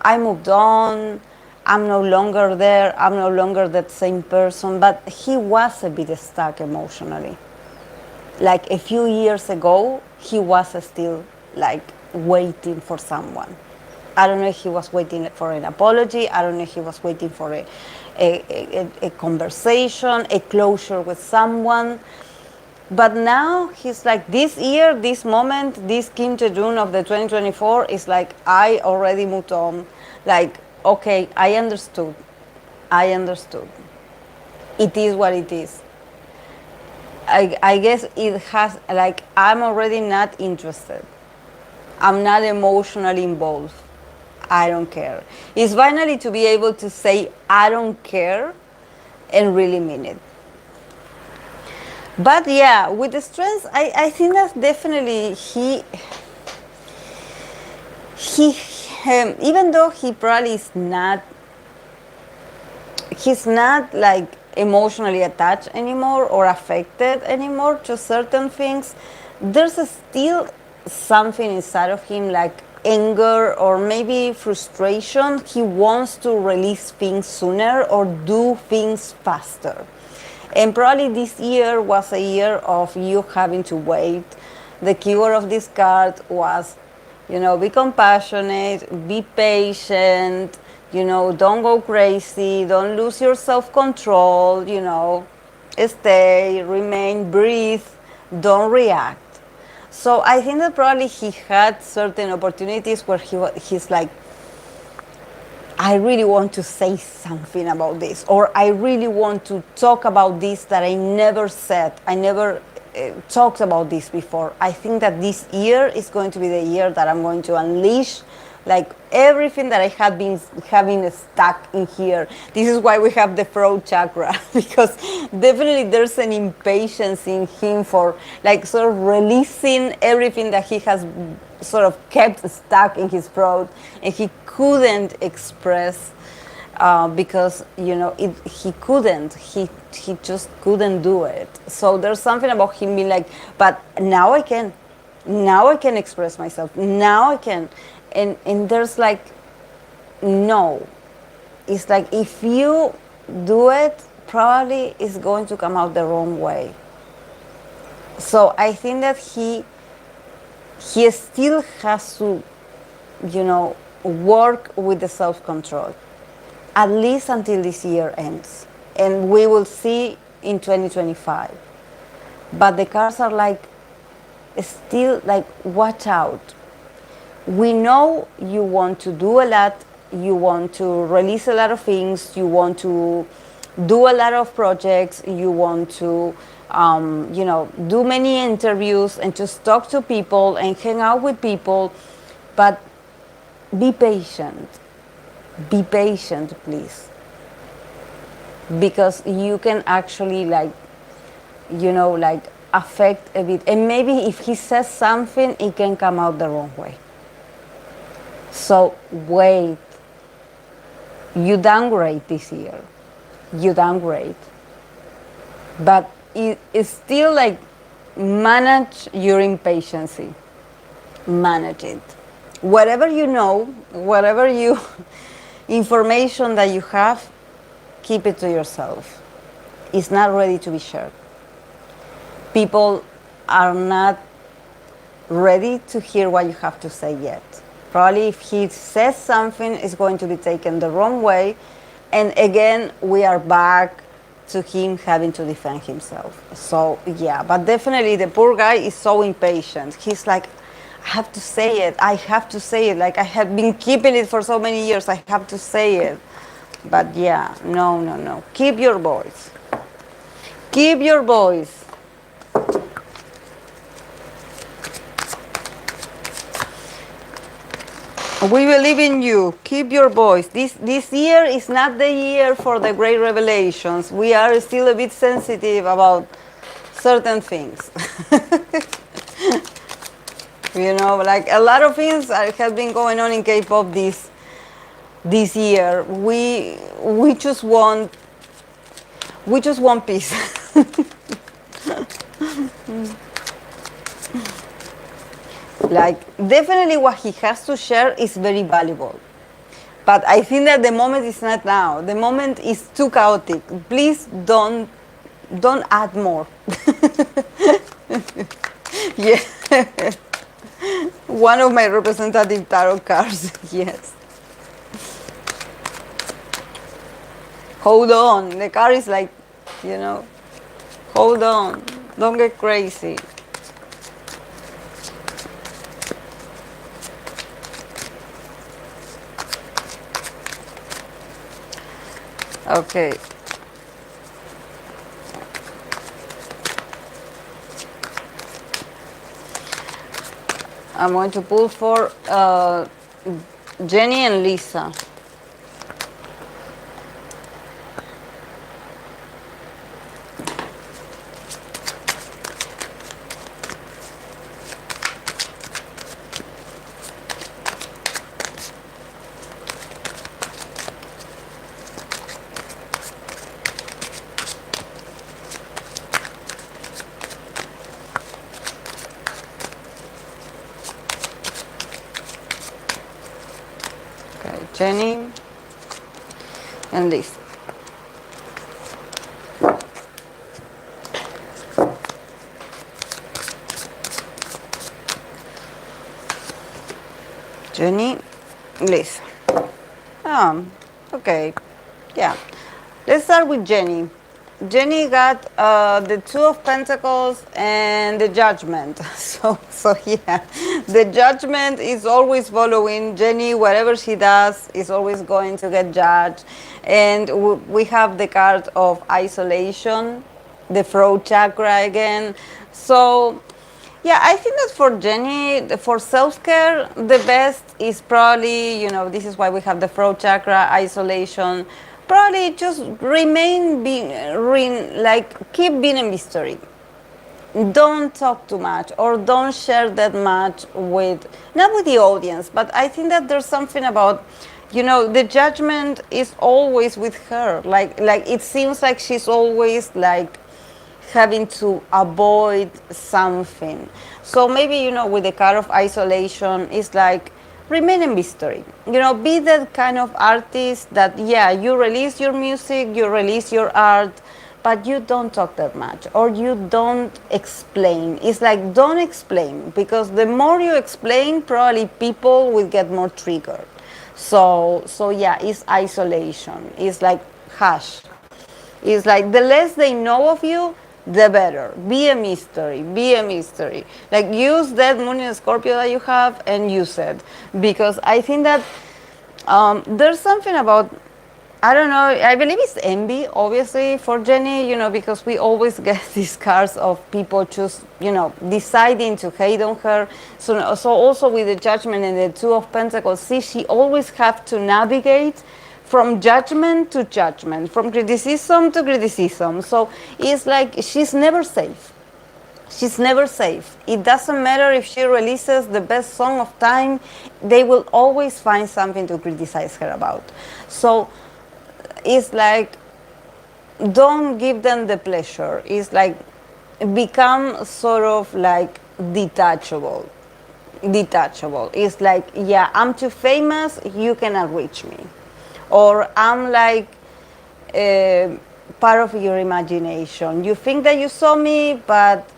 I moved on, I'm no longer there, I'm no longer that same person. But he was a bit stuck emotionally. Like a few years ago, he was still like waiting for someone. I don't know if he was waiting for an apology, I don't know if he was waiting for a conversation, a closure with someone. But now he's like, this year, this moment, this Kim Jae-joong of the 2024 is like, I already moved on. Like, okay, I understood. It is what it is. I guess it has, like, I'm already not interested. I'm not emotionally involved. I don't care. It's finally to be able to say, I don't care, and really mean it. But yeah, with the strengths, I think that definitely he even though he probably is not, he's not like emotionally attached anymore or affected anymore to certain things. There's still something inside of him like anger or maybe frustration. He wants to release things sooner or do things faster. And probably this year was a year of you having to wait. The keyword of this card was, be compassionate, be patient, don't go crazy, don't lose your self-control, stay, remain, breathe, don't react. So I think that probably he had certain opportunities where he's like, I really want to say something about this, or I really want to talk about this that I never said. I never talked about this before. I think that this year is going to be the year that I'm going to unleash like everything that I have been having stuck in here. This is why we have the throat chakra, because definitely there's an impatience in him for like sort of releasing everything that he has sort of kept stuck in his throat and he couldn't express because he couldn't. He just couldn't do it. So there's something about him being like, but now I can. Now I can express myself. Now I can. And there's like, no. It's like if you do it, probably it's going to come out the wrong way. So I think that he still has to, work with the self-control, at least until this year ends. And we will see in 2025. But the cards are like, still like, watch out. We know you want to do a lot, you want to release a lot of things, you want to do a lot of projects, you want to, do many interviews and just talk to people and hang out with people, but be patient. Be patient, please. Because you can actually affect a bit. And maybe if he says something, it can come out the wrong way. So wait. You downgrade this year. You downgrade. But it's still like manage your impatience. Manage it. Whatever you know, whatever information that you have, keep it to yourself. It's not ready to be shared. People are not ready to hear what you have to say yet. Probably if he says something, it's going to be taken the wrong way. And again, we are back to him having to defend himself. So yeah, but definitely the poor guy is so impatient. He's like, I have to say it. I have to say it. Like I have been keeping it for so many years. I have to say it. But yeah, no. Keep your voice. Keep your voice. We believe in you. Keep your voice. This year is not the year for the great revelations. We are still a bit sensitive about certain things. Like a lot of things have been going on in K-pop this year. We just want peace. Like, definitely what he has to share is very valuable. But I think that the moment is not now. The moment is too chaotic. Please don't add more. Yeah. One of my representative tarot cards, yes. Hold on. The card is like, hold on. Don't get crazy. Okay. I'm going to pull for Jennie and Lisa. Jennie and Lisa. Jennie, Lisa. Okay, yeah. Let's start with Jennie. Jennie got the Two of Pentacles and the Judgment. So yeah, the Judgment is always following Jennie. Whatever she does is always going to get judged. And we have the card of isolation, the throat chakra again. So yeah, I think that for Jennie, for self-care, the best is probably, this is why we have the throat chakra, isolation. Probably just remain being, keep being a mystery. Don't talk too much or don't share that much with, not with the audience, but I think that there's something about, the judgment is always with her. Like it seems like she's always like having to avoid something. So maybe, with the card of isolation, it's like remain a mystery. Be that kind of artist that, yeah, you release your music, you release your art, but you don't talk that much or you don't explain. It's like don't explain, because the more you explain, probably people will get more triggered. So yeah, it's isolation. It's like hush. It's like the less they know of you, the better. Be a mystery. Be a mystery. Like use that Moon in Scorpio that you have and use it. Because I think that there's something about, I don't know, I believe it's envy, obviously, for Jennie, because we always get these cards of people just, deciding to hate on her. So also with the Judgment and the Two of Pentacles, see, she always have to navigate from judgment to judgment, from criticism to criticism. So it's like she's never safe. She's never safe. It doesn't matter if she releases the best song of time, they will always find something to criticize her about. So it's like, don't give them the pleasure. It's like, become sort of like detachable. Detachable. It's like, yeah, I'm too famous, you cannot reach me. Or I'm like part of your imagination. You think that you saw me, but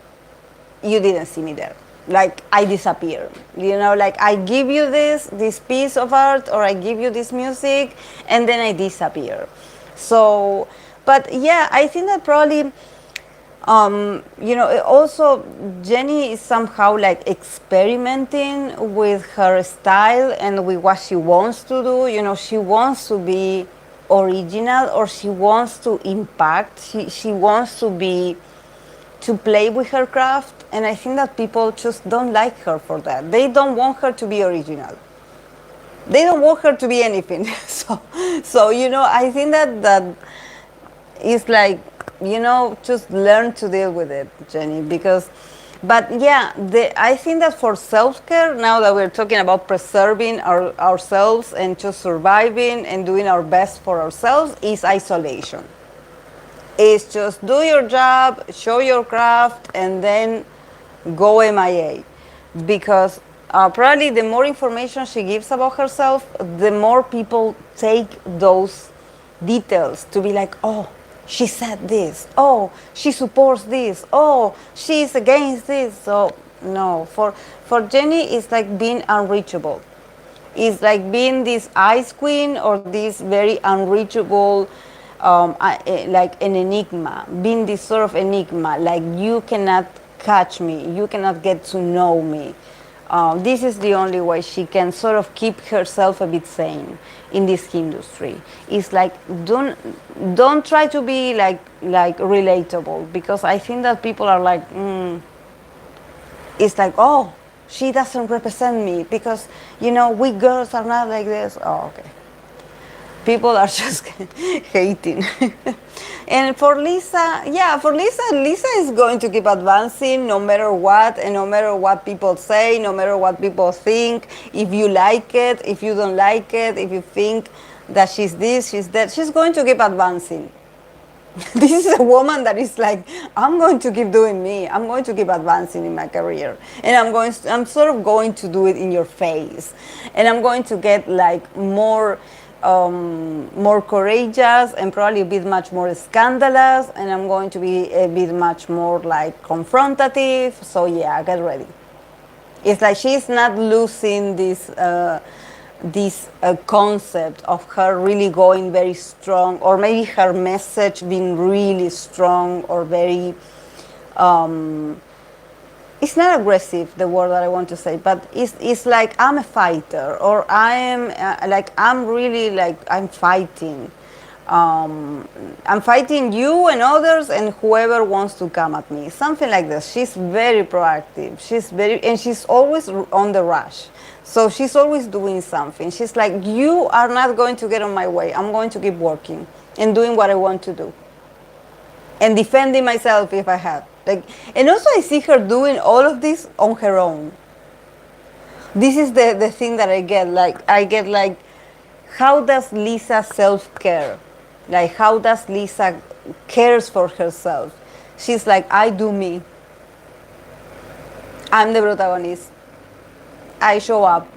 you didn't see me there. Like I disappear. Like I give you this piece of art, or I give you this music, and then I disappear. So, but yeah, I think that probably, also Jennie is somehow like experimenting with her style and with what she wants to do. She wants to be original, or she wants to impact. She wants to play with her craft. And I think that people just don't like her for that. They don't want her to be original. They don't want her to be anything. So I think that is like, just learn to deal with it, Jennie, but yeah, I think that for self-care, now that we're talking about preserving ourselves and just surviving and doing our best for ourselves, is isolation. It's just do your job, show your craft, and then go MIA. Because probably the more information she gives about herself, the more people take those details to be like, oh, she said this, oh, she supports this, oh, she's against this. So no, for Jennie, it's like being unreachable. It's like being this ice queen, or this very unreachable, like an enigma, being this sort of enigma, like you cannot catch me, you cannot get to know me. This is the only way she can sort of keep herself a bit sane in this industry. It's like, don't try to be like relatable, because I think that people are like, it's like, oh, she doesn't represent me, because we girls are not like this. Oh, okay. People are just hating. And for Lisa, Lisa is going to keep advancing no matter what, and no matter what people say, no matter what people think. If you like it, if you don't like it, if you think that she's this, she's that, she's going to keep advancing. This is a woman that is like, I'm going to keep doing me. I'm going to keep advancing in my career, and I'm sort of going to do it in your face, and I'm going to get like more courageous and probably a bit much more scandalous, and I'm going to be a bit much more like confrontative. So yeah, get ready. It's like she's not losing this concept of her really going very strong, or maybe her message being really strong or very. It's not aggressive, the word that I want to say, but it's like I'm a fighter, or I am like I'm really like I'm fighting. I'm fighting you and others and whoever wants to come at me. Something like this. She's very proactive. And she's always on the rush. So she's always doing something. She's like, you are not going to get on my way. I'm going to keep working and doing what I want to do. And defending myself if I have. Like, and also I see her doing all of this on her own. This is the thing that I get. Like, how does Lisa self-care? Like, how does Lisa cares for herself? She's like, I do me. I'm the protagonist. I show up.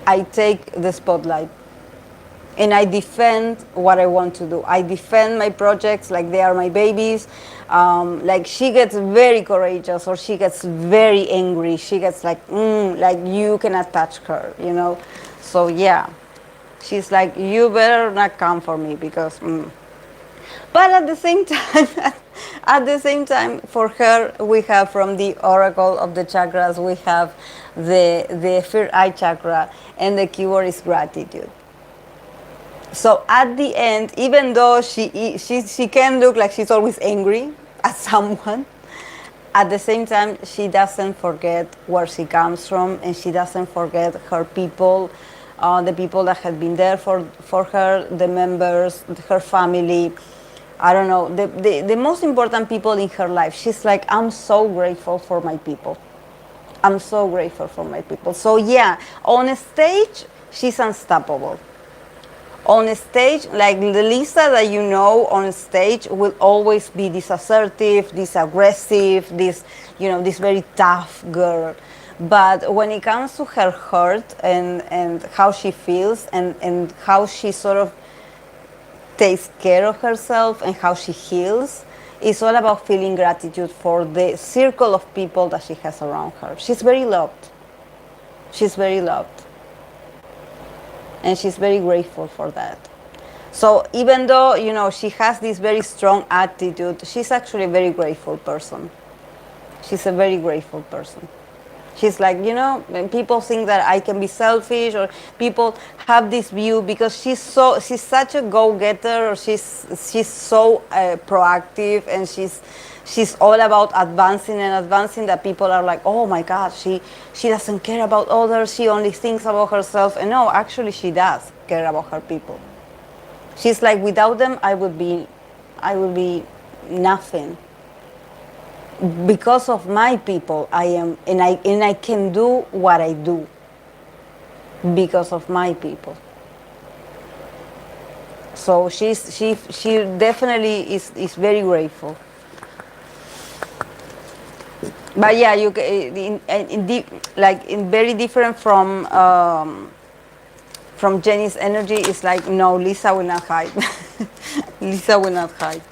I take the spotlight. And I defend what I want to do. I defend my projects like they are my babies. Like she gets very courageous, or she gets very angry. She gets like you cannot touch her, you know. So yeah, she's like, you better not come for me because. But at the same time, for her, we have from the oracle of the chakras, we have the third eye chakra, and the keyword is gratitude. So at the end, even though she can look like she's always angry at someone, at the same time she doesn't forget where she comes from, and she doesn't forget her people, the people that had been there for her, the members, her family. I don't know, the most important people in her life. She's like, I'm so grateful for my people. I'm so grateful for my people. So yeah, on a stage, she's unstoppable. On a stage, like the Lisa that you know on stage will always be this assertive, this aggressive, this, this very tough girl. But when it comes to her heart and how she feels and how she sort of takes care of herself and how she heals, it's all about feeling gratitude for the circle of people that she has around her. She's very loved. She's very loved. And she's very grateful for that. So even though, she has this very strong attitude, she's actually a very grateful person. She's a very grateful person. She's like, when people think that I can be selfish, or people have this view because she's such a go-getter, or she's so proactive, and she's all about advancing that people are like, oh my God, she doesn't care about others, she only thinks about herself. And no, actually she does care about her people. She's like, without them, I would be nothing. Because of my people, I am, and I can do what I do because of my people. So she definitely is very grateful. But yeah, you in very different from Jennie's energy. It's like, no, Lisa will not hide. Lisa will not hide.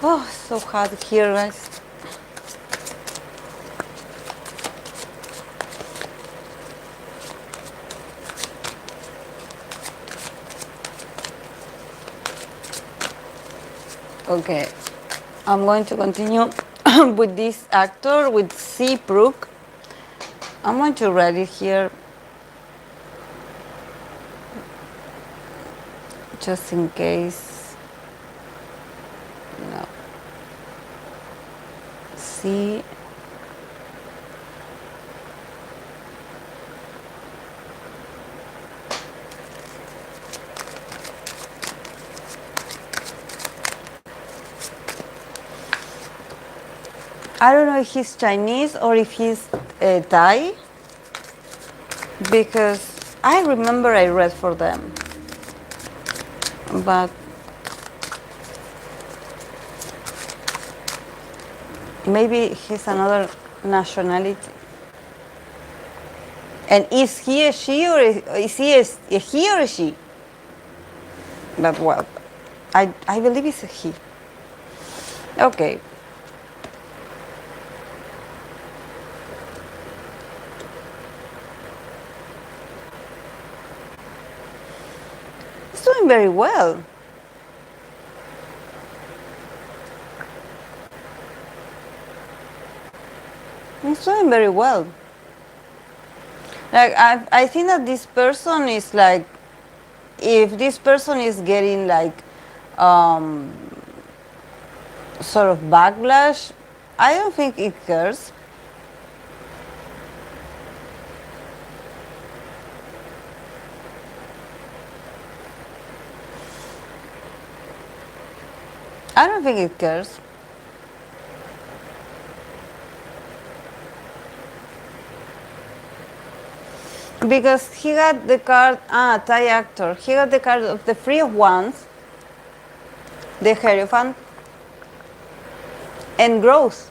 Oh, so hot here, guys. Okay, I'm going to continue with this actor, with Pruk. I'm going to write it here just in case. No. I don't know if he's Chinese or if he's Thai, because I remember I read for them, but maybe he's another nationality. And is he a she or is he a he or a she? But well, I believe it's a he. Okay. He's doing very well. He's doing very well. Like I think that this person is like, if this person is getting like sort of backlash, I don't think it cares. I don't think it cares. Because he got the card, Thai actor, he got the card of the Three of Wands, the Hierophant, and growth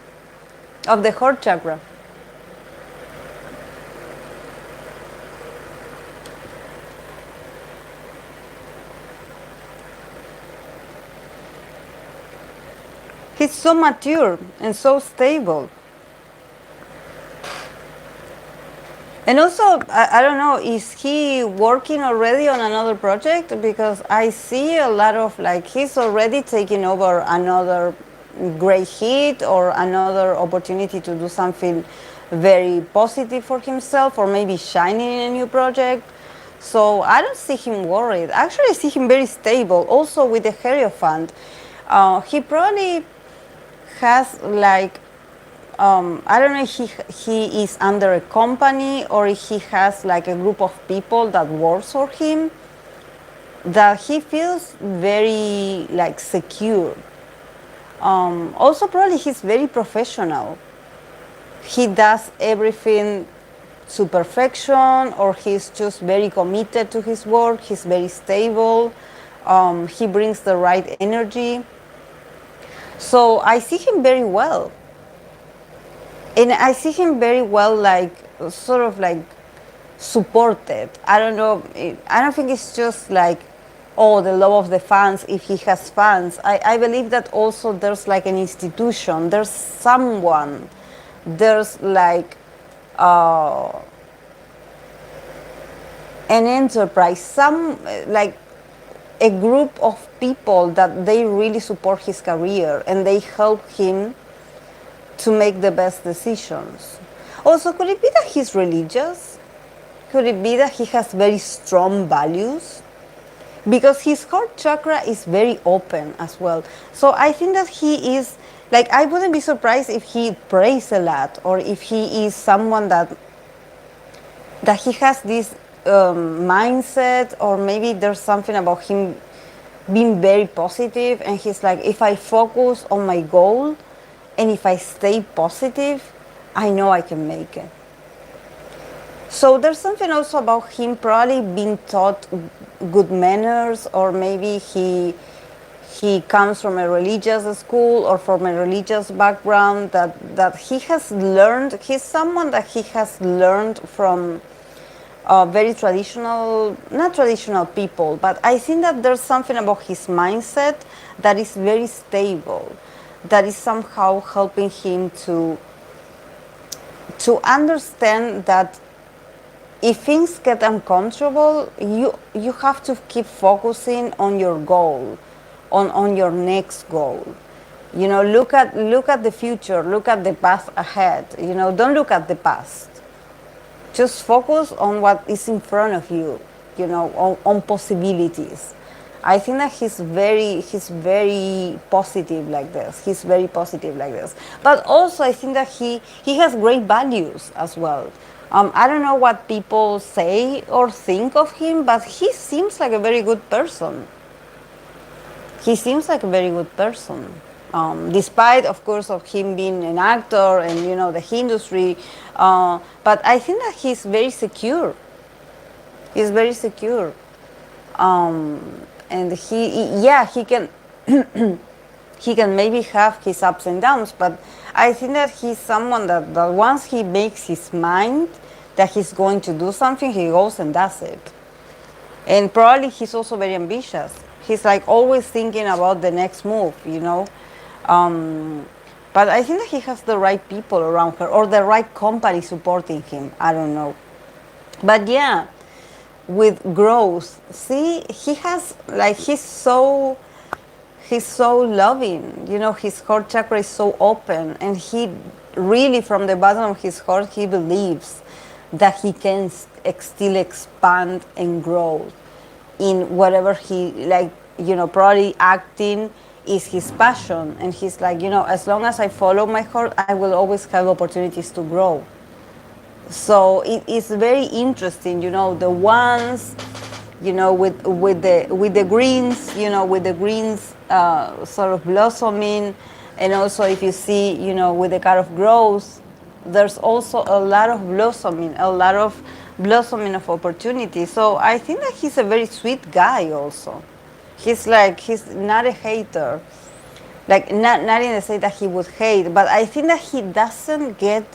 of the heart chakra. He's so mature and so stable. And also, I don't know, is he working already on another project? Because I see a lot of, like, he's already taking over another great hit or another opportunity to do something very positive for himself, or maybe shining in a new project. So I don't see him worried. Actually, I see him very stable. Also with the Hierophant, he probably has like, I don't know if he is under a company or if he has like a group of people that works for him, that he feels very like secure. Also probably he's very professional. He does everything to perfection, or he's just very committed to his work. He's very stable. He brings the right energy. So I see him very well. And I see him very well, like, sort of like supported. I don't know, I don't think it's just like, oh, the love of the fans, if he has fans. I believe that also there's like an institution, there's someone, there's like an enterprise, some like a group of people that they really support his career and they help him to make the best decisions. Also, could it be that he's religious? Could it be that he has very strong values? Because his heart chakra is very open as well. So I think that he is, like, I wouldn't be surprised if he prays a lot, or if he is someone that he has this mindset, or maybe there's something about him being very positive, and he's like, if I focus on my goal and if I stay positive, I know I can make it. So there's something also about him probably being taught good manners, or maybe he comes from a religious school or from a religious background, that he has learned. He's someone that he has learned from very traditional, not traditional people, but I think that there's something about his mindset that is very stable, that is somehow helping him to understand that if things get uncomfortable, you have to keep focusing on your goal, on your next goal. You know, look at the future, look at the path ahead. You know, don't look at the past. Just focus on what is in front of you, you know, on possibilities. I think that he's very positive like this. He's very positive like this. But also I think that he has great values as well. I don't know what people say or think of him, but he seems like a very good person. He seems like a very good person. Despite, of course, of him being an actor and the industry, but I think that he's very secure. He's very secure, and yeah, he can he can maybe have his ups and downs, but I think that he's someone that once he makes his mind that he's going to do something, he goes and does it. And probably he's also very ambitious. He's like always thinking about the next move. But I think that he has the right people around her or the right company supporting him. I don't know. But yeah, with growth, see, he has like he's so loving. His heart chakra is so open, and he really, from the bottom of his heart, he believes that he can still expand and grow in whatever he like. Probably acting is his passion, and he's like, as long as I follow my heart, I will always have opportunities to grow. So it is very interesting, the ones, with the greens, sort of blossoming, and also if you see, with the kind of growth, there's also a lot of blossoming of opportunity. So I think that he's a very sweet guy also. He's not a hater, like not in the sense that he would hate, but I think that he doesn't get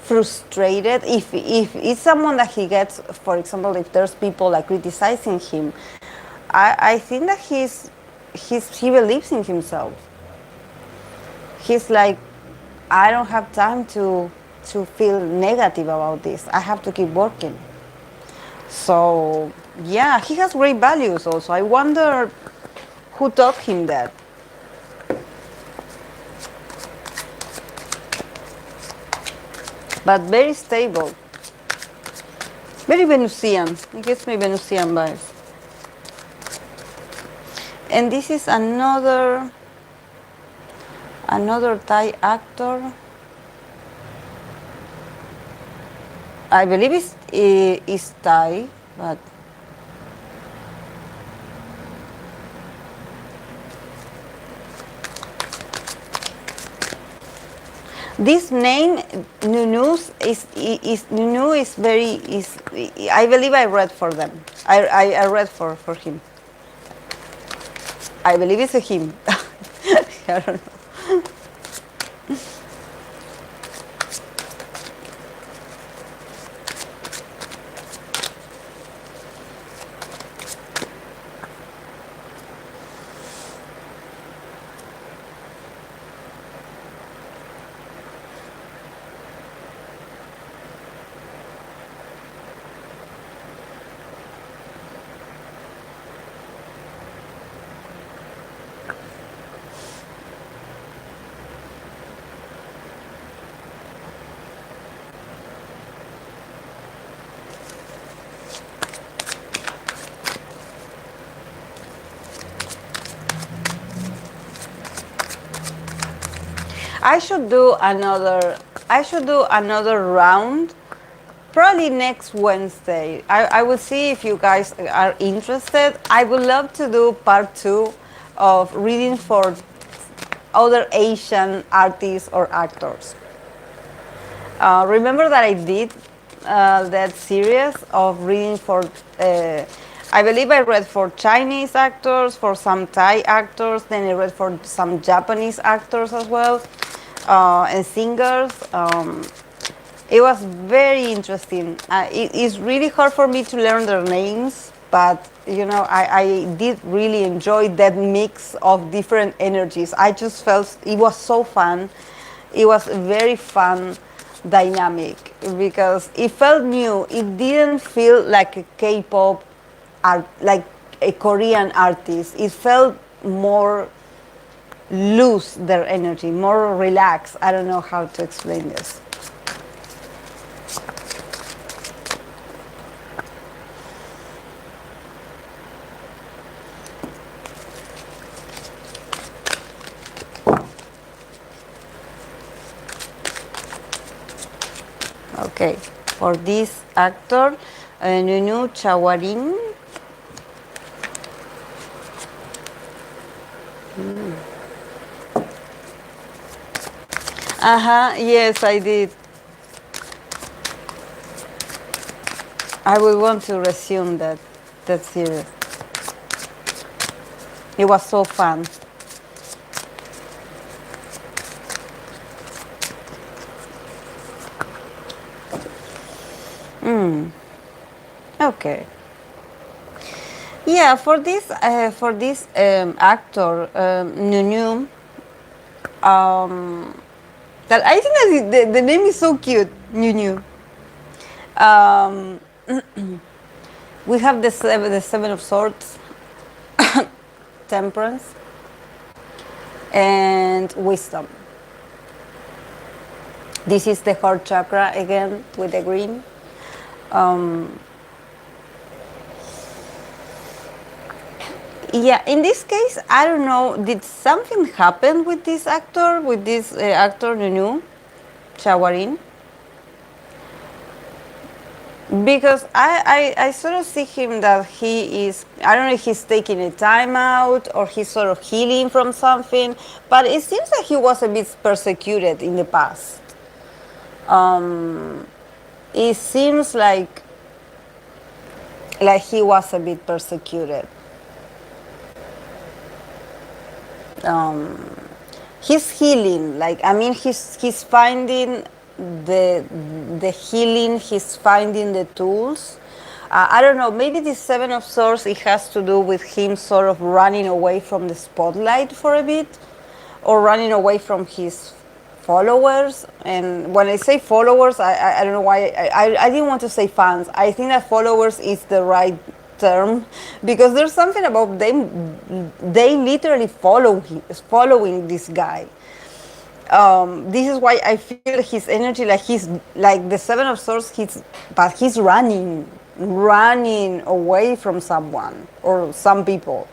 frustrated if it's someone that he gets. For example, if there's people like criticizing him, I think that he believes in himself. He's like, I don't have time to feel negative about this. I have to keep working. So yeah, he has great values also. I wonder who taught him that. But very stable. Very Venusian. It gives me Venusian vibes. And this is another Thai actor. I believe is Thai, but this name Nunu is very I believe I read for them. I read for him. I believe it's a him. I don't know. I should do another round, probably next Wednesday. I will see if you guys are interested. I would love to do part 2 of reading for other Asian artists or actors. Remember that I did that series of reading for, I believe I read for Chinese actors, for some Thai actors, then I read for some Japanese actors as well, and singers. It was very interesting. It is really hard for me to learn their names, but I did really enjoy that mix of different energies. I just felt it was so fun. It was very fun dynamic because it felt new. It didn't feel like a K-pop art, like a Korean artist. It felt more loose, their energy, more relaxed. I don't know how to explain this. Okay, for this actor, Nunu Chawaring. Yes, I did. I will want to resume that series. It was so fun. Okay. Yeah, for this actor Nunu, that I think that the name is so cute, Nunu. Um, we have the seven of swords, temperance, and wisdom. This is the heart chakra again with the green. Yeah, in this case, I don't know. Did something happen with this actor Nunu Chawarin? Because I sort of see him that he is, I don't know if he's taking a time out or he's sort of healing from something, but it seems like he was a bit persecuted in the past. It seems like he was a bit persecuted. He's healing, like, I mean, he's finding the healing, he's finding the tools. I don't know, maybe this seven of swords, it has to do with him sort of running away from the spotlight for a bit, or running away from his followers. And when I say followers, I don't know why I didn't want to say fans. I think that followers is the right term, because there's something about them, they literally following this guy. This is why I feel his energy, like he's like the seven of swords, but he's running away from someone or some people.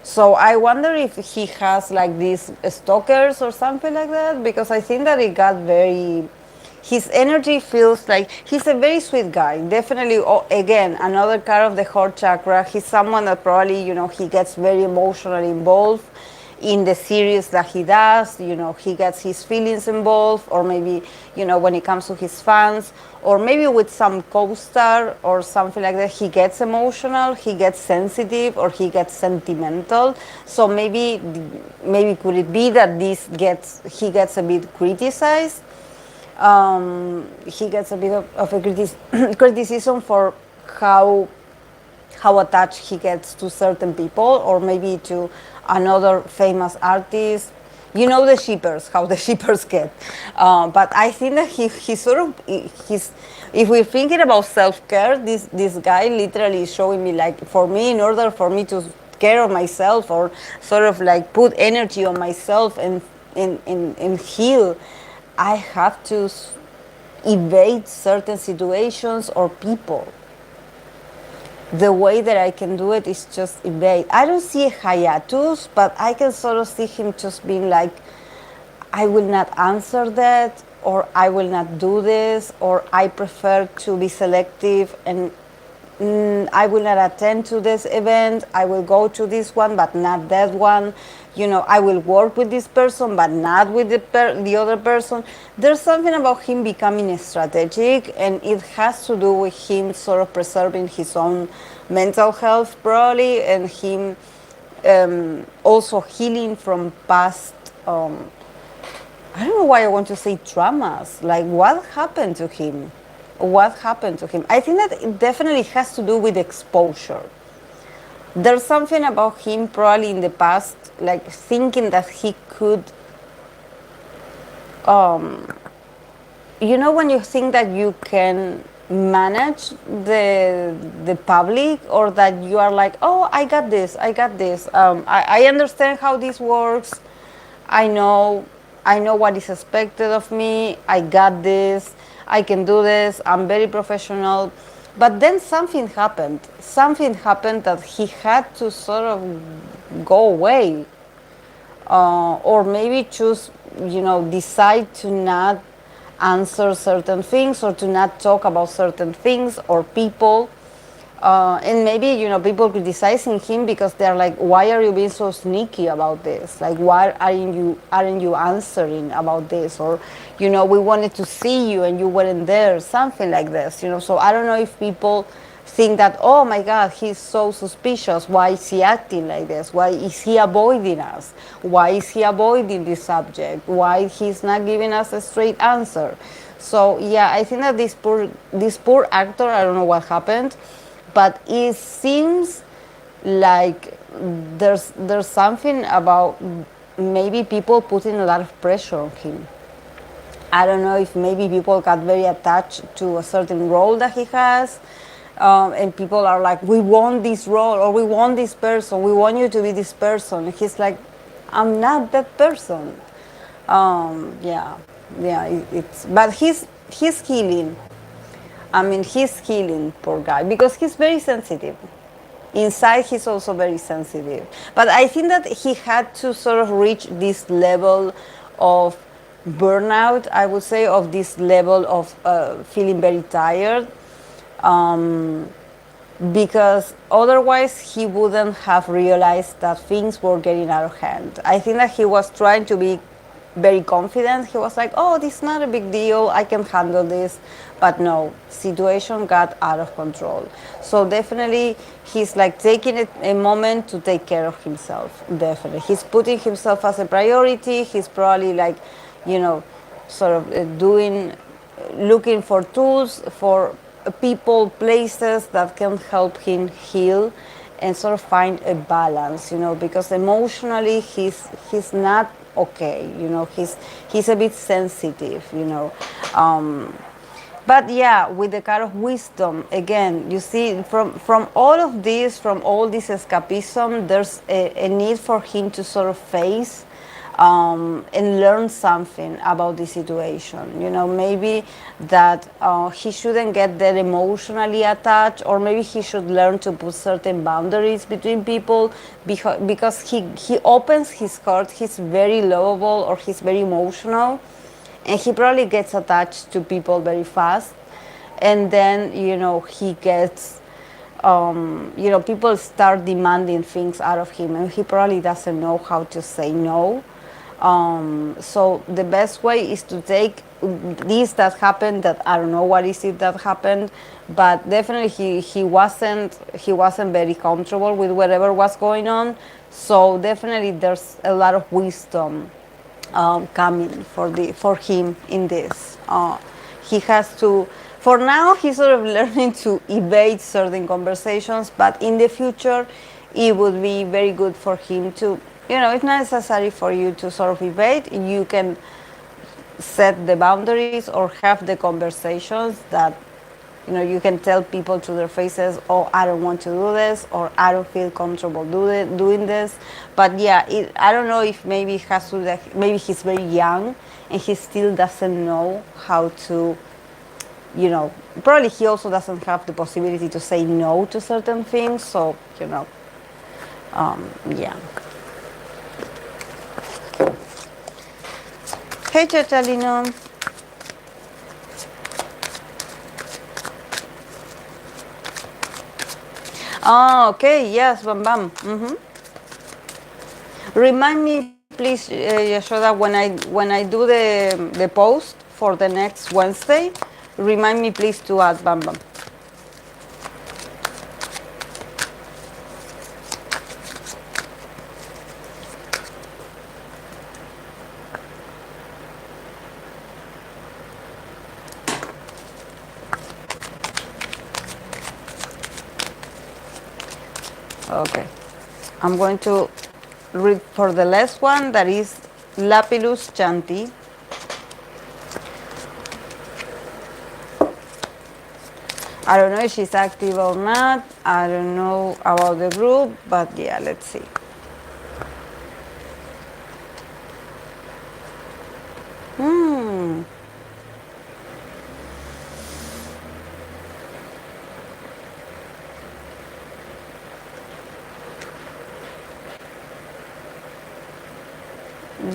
So I wonder if he has like these stalkers or something like that, because I think that it got very, his energy feels like he's a very sweet guy. Definitely, again, another card of the heart chakra. He's someone that probably, he gets very emotionally involved in the series that he does. He gets his feelings involved, or maybe, when it comes to his fans, or maybe with some co-star or something like that, he gets emotional, he gets sensitive, or he gets sentimental. So maybe could it be that he gets a bit criticized? He gets a bit of a criticism for how attached he gets to certain people, or maybe to another famous artist. The shippers, how the shippers get. But I think that he sort of, if we're thinking about self-care, this guy literally is showing me, like, for me, in order for me to care of myself, or sort of like put energy on myself and heal, I have to evade certain situations or people. The way that I can do it is just evade. I don't see a hiatus, but I can sort of see him just being like, I will not answer that, or I will not do this, or I prefer to be selective, and I will not attend to this event. I will go to this one, but not that one. I will work with this person, but not with the other person. There's something about him becoming strategic, and it has to do with him sort of preserving his own mental health, probably, and him also healing from past, I don't know why I want to say traumas. Like, what happened to him? I think that it definitely has to do with exposure. There's something about him probably in the past, like thinking that he could, when you think that you can manage the public, or that you are like, oh, I got this. I understand how this works. I know what is expected of me. I got this. I can do this. I'm very professional. But then something happened. Something happened that he had to sort of go away. Or maybe choose, decide to not answer certain things, or to not talk about certain things or people. And maybe, you know, people criticizing him because they're like, why are you being so sneaky about this? Like, why aren't you answering about this? Or, you know, we wanted to see you and you weren't there, something like this, you know. So I don't know if people think that, oh my God, he's so suspicious. Why is he acting like this? Why is he avoiding us? Why is he avoiding this subject? Why he's not giving us a straight answer? So yeah, I think that this poor actor, I don't know what happened, but it seems like there's something about maybe people putting a lot of pressure on him. I don't know if maybe people got very attached to a certain role that he has, and people are like, we want this role, or we want this person, we want you to be this person. And he's like, I'm not that person. Yeah, yeah, it's but he's healing. I mean, he's healing, poor guy, because he's very sensitive. Inside, he's also very sensitive. But I think that he had to sort of reach this level of burnout, I would say, of this level of feeling very tired, because otherwise he wouldn't have realized that things were getting out of hand. I think that he was trying to be very confident. He was like, oh, this is not a big deal, I can handle this. But no, situation got out of control. So definitely he's like taking a moment to take care of himself. Definitely. He's putting himself as a priority. He's probably like, you know, sort of looking for tools, for people, places that can help him heal and sort of find a balance, you know, because emotionally he's not okay, you know, he's a bit sensitive, you know. But yeah, with the kind of wisdom, again, you see, from all of this, from all this escapism, there's a need for him to sort of face and learn something about the situation. You know, maybe that he shouldn't get that emotionally attached, or maybe he should learn to put certain boundaries between people, because he opens his heart, he's very lovable, or he's very emotional, and he probably gets attached to people very fast. And then, you know, he gets, you know, people start demanding things out of him, and he probably doesn't know how to say no. So the best way is to take this that happened, that I don't know what is it that happened, but definitely he wasn't very comfortable with whatever was going on. So definitely there's a lot of wisdom coming for him in this. He has to, for now, he's sort of learning to evade certain conversations, but in the future, it would be very good for him to, you know, it's not necessary for you to sort of evade. You can set the boundaries or have the conversations that, you know, you can tell people to their faces, oh, I don't want to do this, or I don't feel comfortable doing this. But yeah, I don't know if maybe it has to, like, maybe he's very young and he still doesn't know how to, you know, probably he also doesn't have the possibility to say no to certain things. So, you know, yeah. Hey, Chachalino. Oh, okay, yes, Bam Bam. Remind me, please, Yashoda, when I do the post for the next Wednesday, remind me, please, to add Bam Bam. Okay, I'm going to read for the last one, that is Lapilus Chanti. I don't know if she's active or not. I don't know about the group, but yeah, let's see.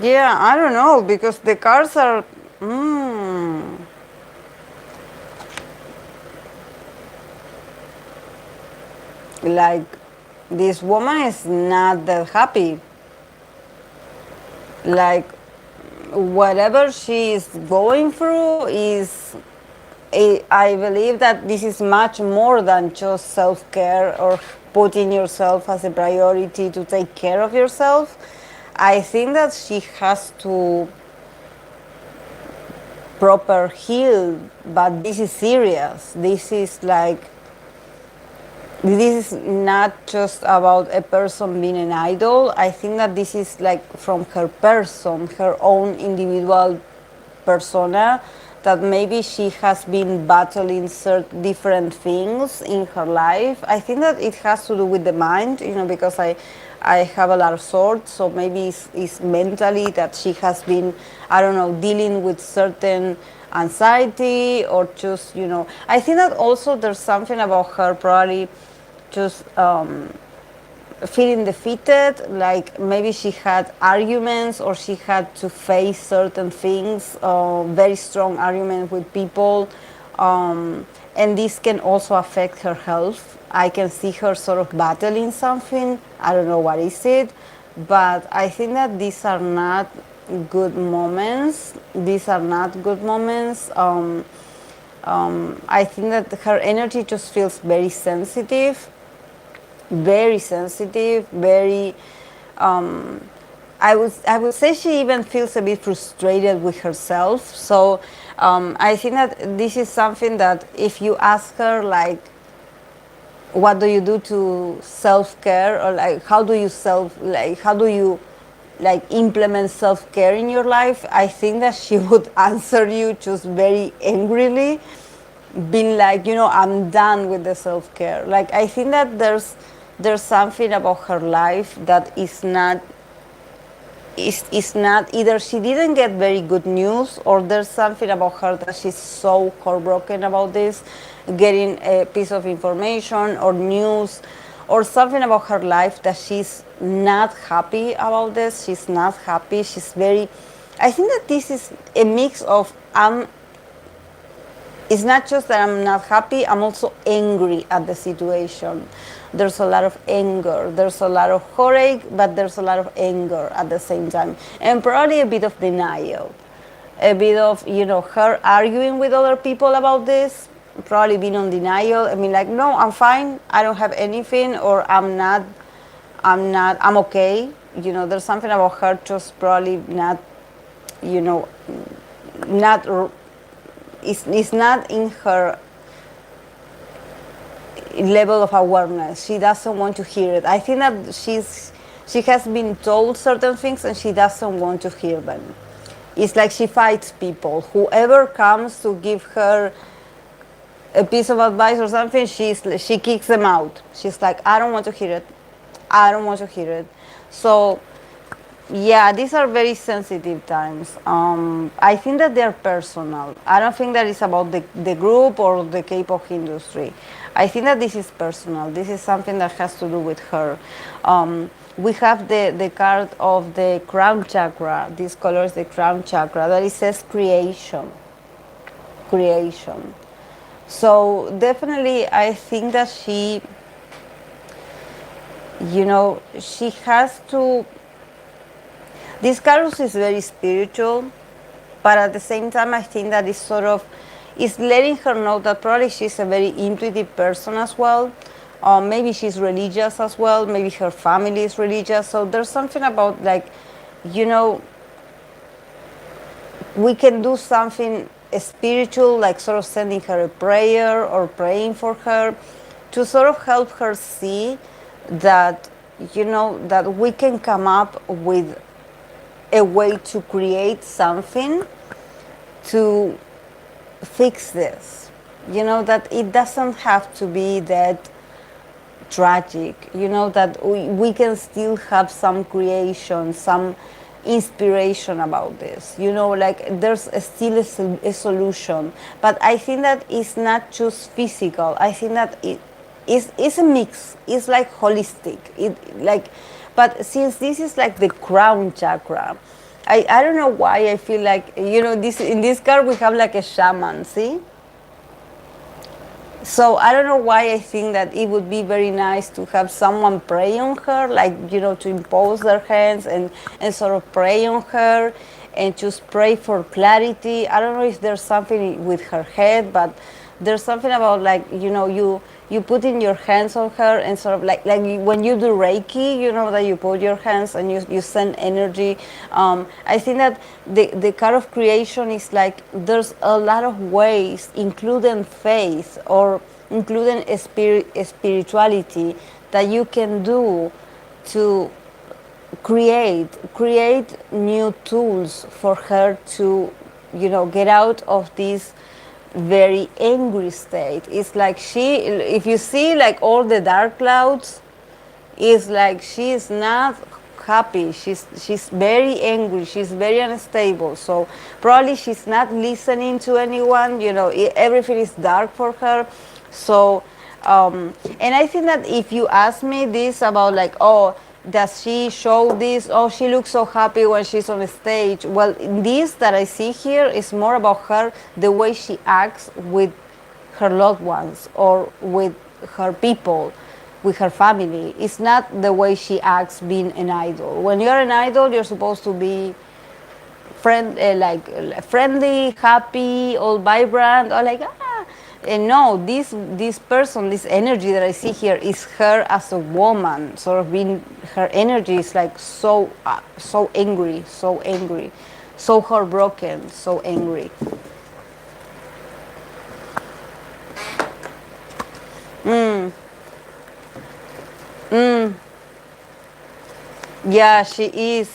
Yeah, I don't know, because the cards are. like this woman is not that happy. Like whatever she is going through is, I believe that this is much more than just self-care or putting yourself as a priority to take care of yourself. I think that she has to proper heal, but this is serious. This is like, this is not just about a person being an idol. I think that this is like from her person, her own individual persona, that maybe she has been battling certain different things in her life. I think that it has to do with the mind, you know, because I have a lot of swords, so maybe it's mentally that she has been, I don't know, dealing with certain anxiety or just, you know. I think that also there's something about her probably just feeling defeated, like maybe she had arguments or she had to face certain things, very strong arguments with people, and this can also affect her health. I can see her sort of battling something. I don't know what is it, but I think that these are not good moments. These are not good moments. I think that her energy just feels very sensitive, very. I would say she even feels a bit frustrated with herself. So I think that this is something that if you ask her, like, what do you do to self-care, or like how do you implement self-care in your life, I think that she would answer you just very angrily, being like, you know, I'm done with the self-care. Like, I think that there's something about her life that is not either she didn't get very good news, or there's something about her that she's so heartbroken about this, getting a piece of information or news or something about her life that she's not happy about this. She's not happy. She's very, I think that this is a mix of, it's not just that I'm not happy, I'm also angry at the situation. There's a lot of anger, there's a lot of heartache, but there's a lot of anger at the same time. And probably a bit of denial. A bit of, you know, her arguing with other people about this, probably being on denial. I mean, like, no, I'm fine, I don't have anything, or I'm okay. You know, there's something about her just probably not, you know, it's not in her level of awareness. She doesn't want to hear it. I think that she has been told certain things and she doesn't want to hear them. It's like she fights people. Whoever comes to give her a piece of advice or something, she kicks them out. She's like, I don't want to hear it. I don't want to hear it. So yeah, these are very sensitive times. I think that they're personal. I don't think that it's about the group or the K-pop industry. I think that this is personal. This is something that has to do with her. We have the card of the crown chakra. This color is the crown chakra. That it says creation. Creation. So definitely I think that she, you know, she has to, this card is very spiritual, but at the same time I think that it's sort of, it's letting her know that probably she's a very intuitive person as well. Maybe she's religious as well. Maybe her family is religious. So there's something about, like, you know, we can do something spiritual, like sort of sending her a prayer or praying for her to sort of help her see that, you know, that we can come up with a way to create something to fix this. You know, that it doesn't have to be that tragic. You know, that we can still have some creation, some inspiration about this. You know, like there's still a solution. But I think that it's not just physical. I think that it's a mix. It's like holistic. But since this is like the crown chakra, I don't know why I feel like, you know, this in this card we have like a shaman, see? So I don't know why I think that it would be very nice to have someone pray on her, like, you know, to impose their hands and sort of pray on her and just pray for clarity. I don't know if there's something with her head, but there's something about, like, you know, you put in your hands on her and sort of like when you do Reiki, you know, that you put your hands and you send energy. I think that the card of creation is like there's a lot of ways, including faith or including spirituality, that you can do to create new tools for her to, you know, get out of this very angry state. It's like she, if you see like all the dark clouds, it's like she's not happy. She's very angry. She's very unstable. So probably she's not listening to anyone. You know, everything is dark for her. So, and I think that if you ask me this about like, oh, does she show this? Oh, she looks so happy when she's on the stage. Well, this that I see here is more about her, the way she acts with her loved ones or with her people, with her family. It's not the way she acts being an idol. When you're an idol, you're supposed to be friendly, happy, all vibrant, or like ah. And no, this person, this energy that I see here is her as a woman. Sort of being, her energy is like so angry, so heartbroken, so angry. Yeah, she is.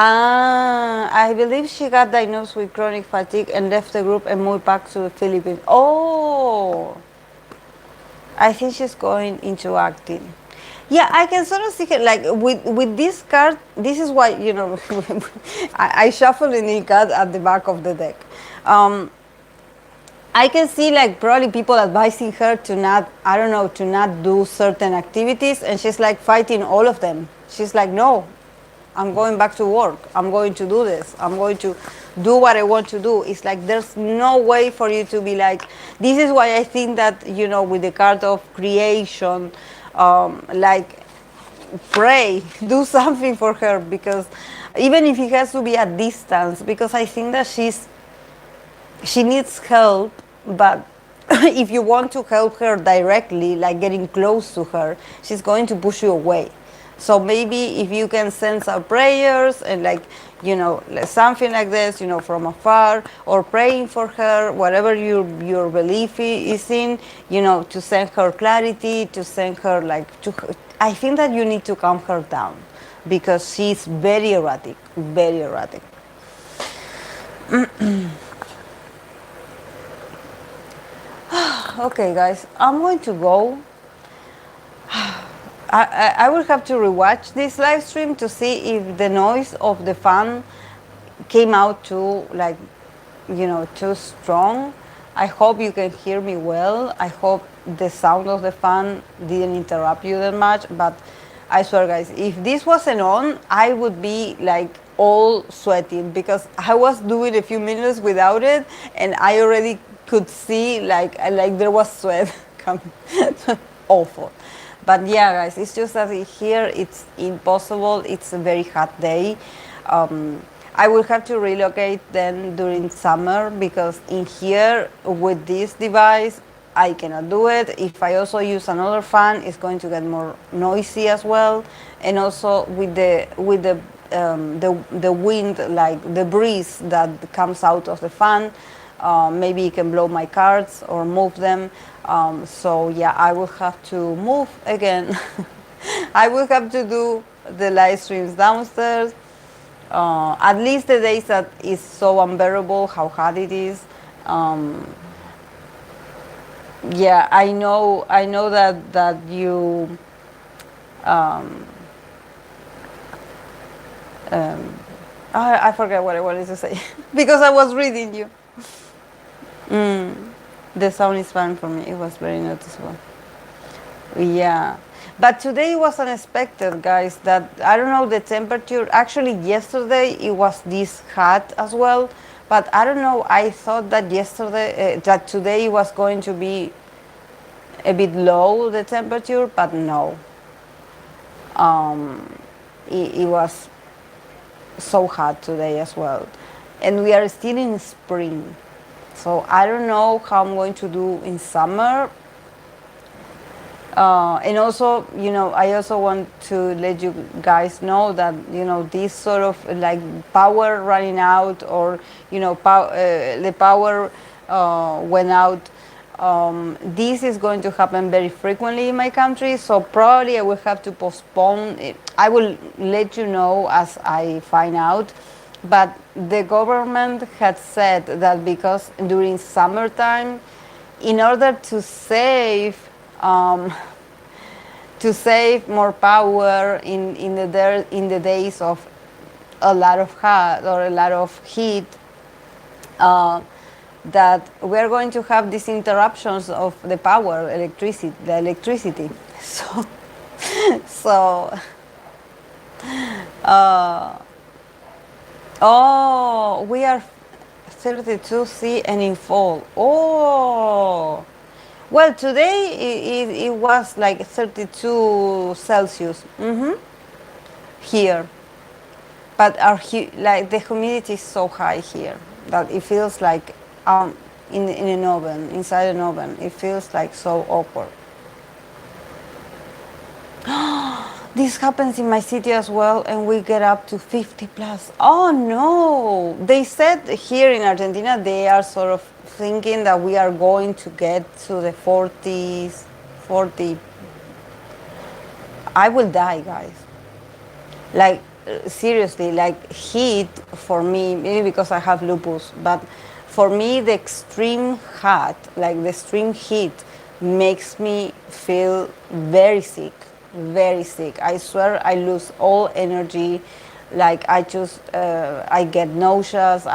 I believe she got diagnosed with chronic fatigue and left the group and moved back to the Philippines. Oh, I think she's going into acting. Yeah, I can sort of see her like with this card. This is why, you know, I shuffle the card at the back of the deck. I can see like probably people advising her to not, I don't know, to not do certain activities, and she's like fighting all of them. She's like, no, I'm going back to work. I'm going to do this. I'm going to do what I want to do. It's like there's no way for you to be like, this is why I think that, you know, with the card of creation, like pray, do something for her, because even if it has to be at distance, because I think that she needs help, but if you want to help her directly, like getting close to her, she's going to push you away. So maybe if you can send some prayers and like, you know, something like this, you know, from afar, or praying for her, whatever your belief is in, you know, to send her clarity, to send her like, I think that you need to calm her down, because she's very erratic, very erratic. Okay, guys, I'm going to go. I will have to rewatch this live stream to see if the noise of the fan came out too, like, you know, too strong. I hope you can hear me well. I hope the sound of the fan didn't interrupt you that much. But I swear, guys, if this wasn't on, I would be like all sweating, because I was doing a few minutes without it, and I already could see like there was sweat coming. Awful. But yeah, guys, it's just that here it's impossible. It's a very hot day. I will have to relocate then during summer, because in here with this device I cannot do it. If I also use another fan, it's going to get more noisy as well. And also with the wind, like the breeze that comes out of the fan, maybe it can blow my cards or move them. So yeah, I will have to move again. I will have to do the live streams downstairs. At least the days that is so unbearable, how hot it is. Yeah, I know that you. I forget what I wanted to say because I was reading you. The sound is fine for me. It was very noticeable. Yeah. But today was unexpected, guys. That I don't know the temperature. Actually, yesterday it was this hot as well. But I don't know. I thought that that today was going to be a bit low the temperature, but no. Um, it was so hot today as well, and we are still in spring. So I don't know how I'm going to do in summer. And also, I also want to let you guys know that, this sort of like power running out, or, the power went out. This is going to happen very frequently in my country, so probably I will have to postpone it. I will let you know as I find out. But the government had said that because during summertime, in order um, to save more power in the days of a lot of hot or a lot of heat, that we're going to have these interruptions of the electricity. So, so, oh, we are 32 C and in fall. Oh, well, today it was like 32 Celsius here, but like the humidity is so high here that it feels like in an oven, inside an oven. It feels like so awkward. This happens in my city as well, and we get up to 50 plus. Oh no! They said here in Argentina they are sort of thinking that we are going to get to the 40s, 40. I will die, guys. Like, seriously, like heat for me, maybe because I have lupus, but for me, the extreme hot, like the extreme heat, makes me feel very sick. Very sick. I swear I lose all energy. Like I get nauseous.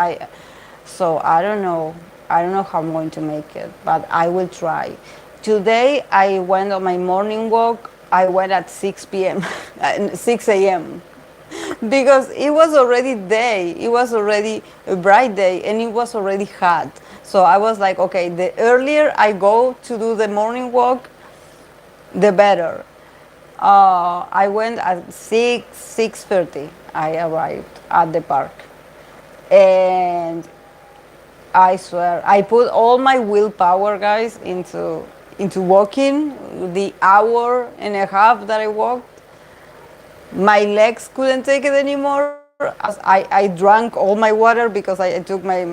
So I don't know. I don't know how I'm going to make it, but I will try. Today I went on my morning walk. I went at 6 p.m., 6 a.m. because it was already day. It was already a bright day, and it was already hot. So I was like, okay, the earlier I go to do the morning walk, the better. I went at 6:30. I arrived at the park, and I swear I put all my willpower, guys, into walking. The hour and a half that I walked, my legs couldn't take it anymore. As I drank all my water because I took my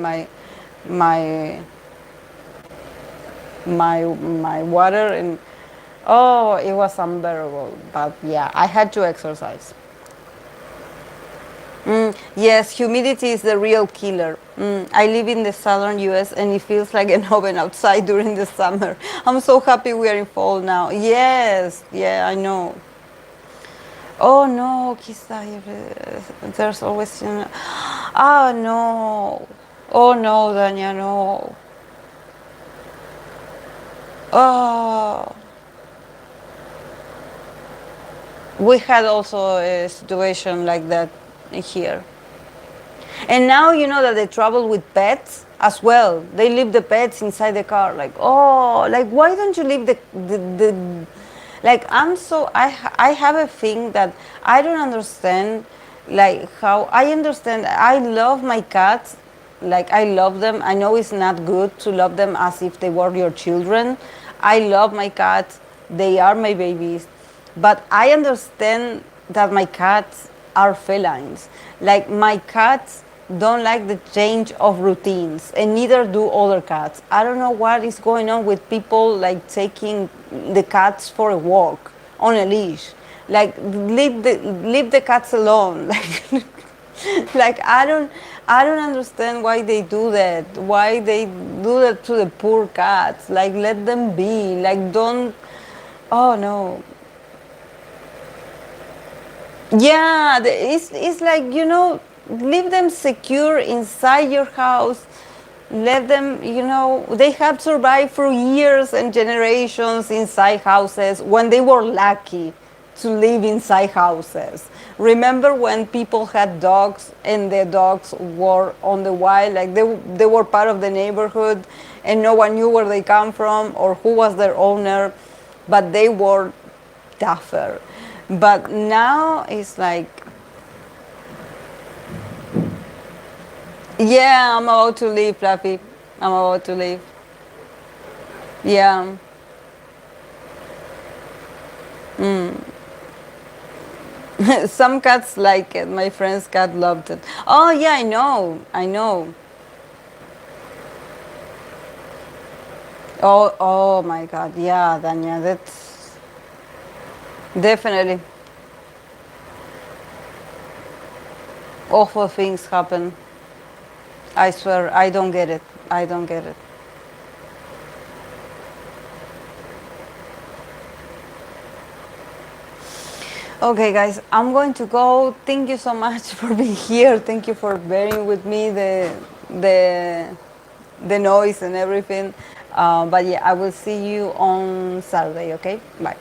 water, and oh, it was unbearable. But yeah, I had to exercise. Yes, humidity is the real killer. I live in the southern US and it feels like an oven outside during the summer. I'm so happy we are in fall now. Yes, yeah, I know. Oh no, quizá there's always. Oh no. Oh no, Dania, no. Oh. We had also a situation like that here. And now you know that they travel with pets as well. They leave the pets inside the car. Like, oh, like why don't you leave the like I have a thing that I don't understand, like how I understand. I love my cats, like I love them. I know it's not good to love them as if they were your children. I love my cats. They are my babies. But I understand that my cats are felines. Like my cats don't like the change of routines, and neither do other cats. I don't know what is going on with people like taking the cats for a walk on a leash. Like leave the cats alone. Like I don't understand why they do that. Why they do that to the poor cats. Like let them be. Like don't. Oh no. Yeah, it's like, leave them secure inside your house. Let them, they have survived for years and generations inside houses when they were lucky to live inside houses. Remember when people had dogs and the dogs were on the wild, like they were part of the neighborhood and no one knew where they come from or who was their owner, but they were tougher. But now it's like, yeah, I'm about to leave, Fluffy. I'm about to leave. Yeah. Some cats like it. My friend's cat loved it. Oh yeah, I know. I know. Oh my God. Yeah, Danya, that's definitely awful things happen. I swear, I don't get it. I don't get it. Okay, guys, I'm going to go. Thank you so much for being here. Thank you for bearing with me the the noise and everything. But yeah, I will see you on Saturday. Okay, bye.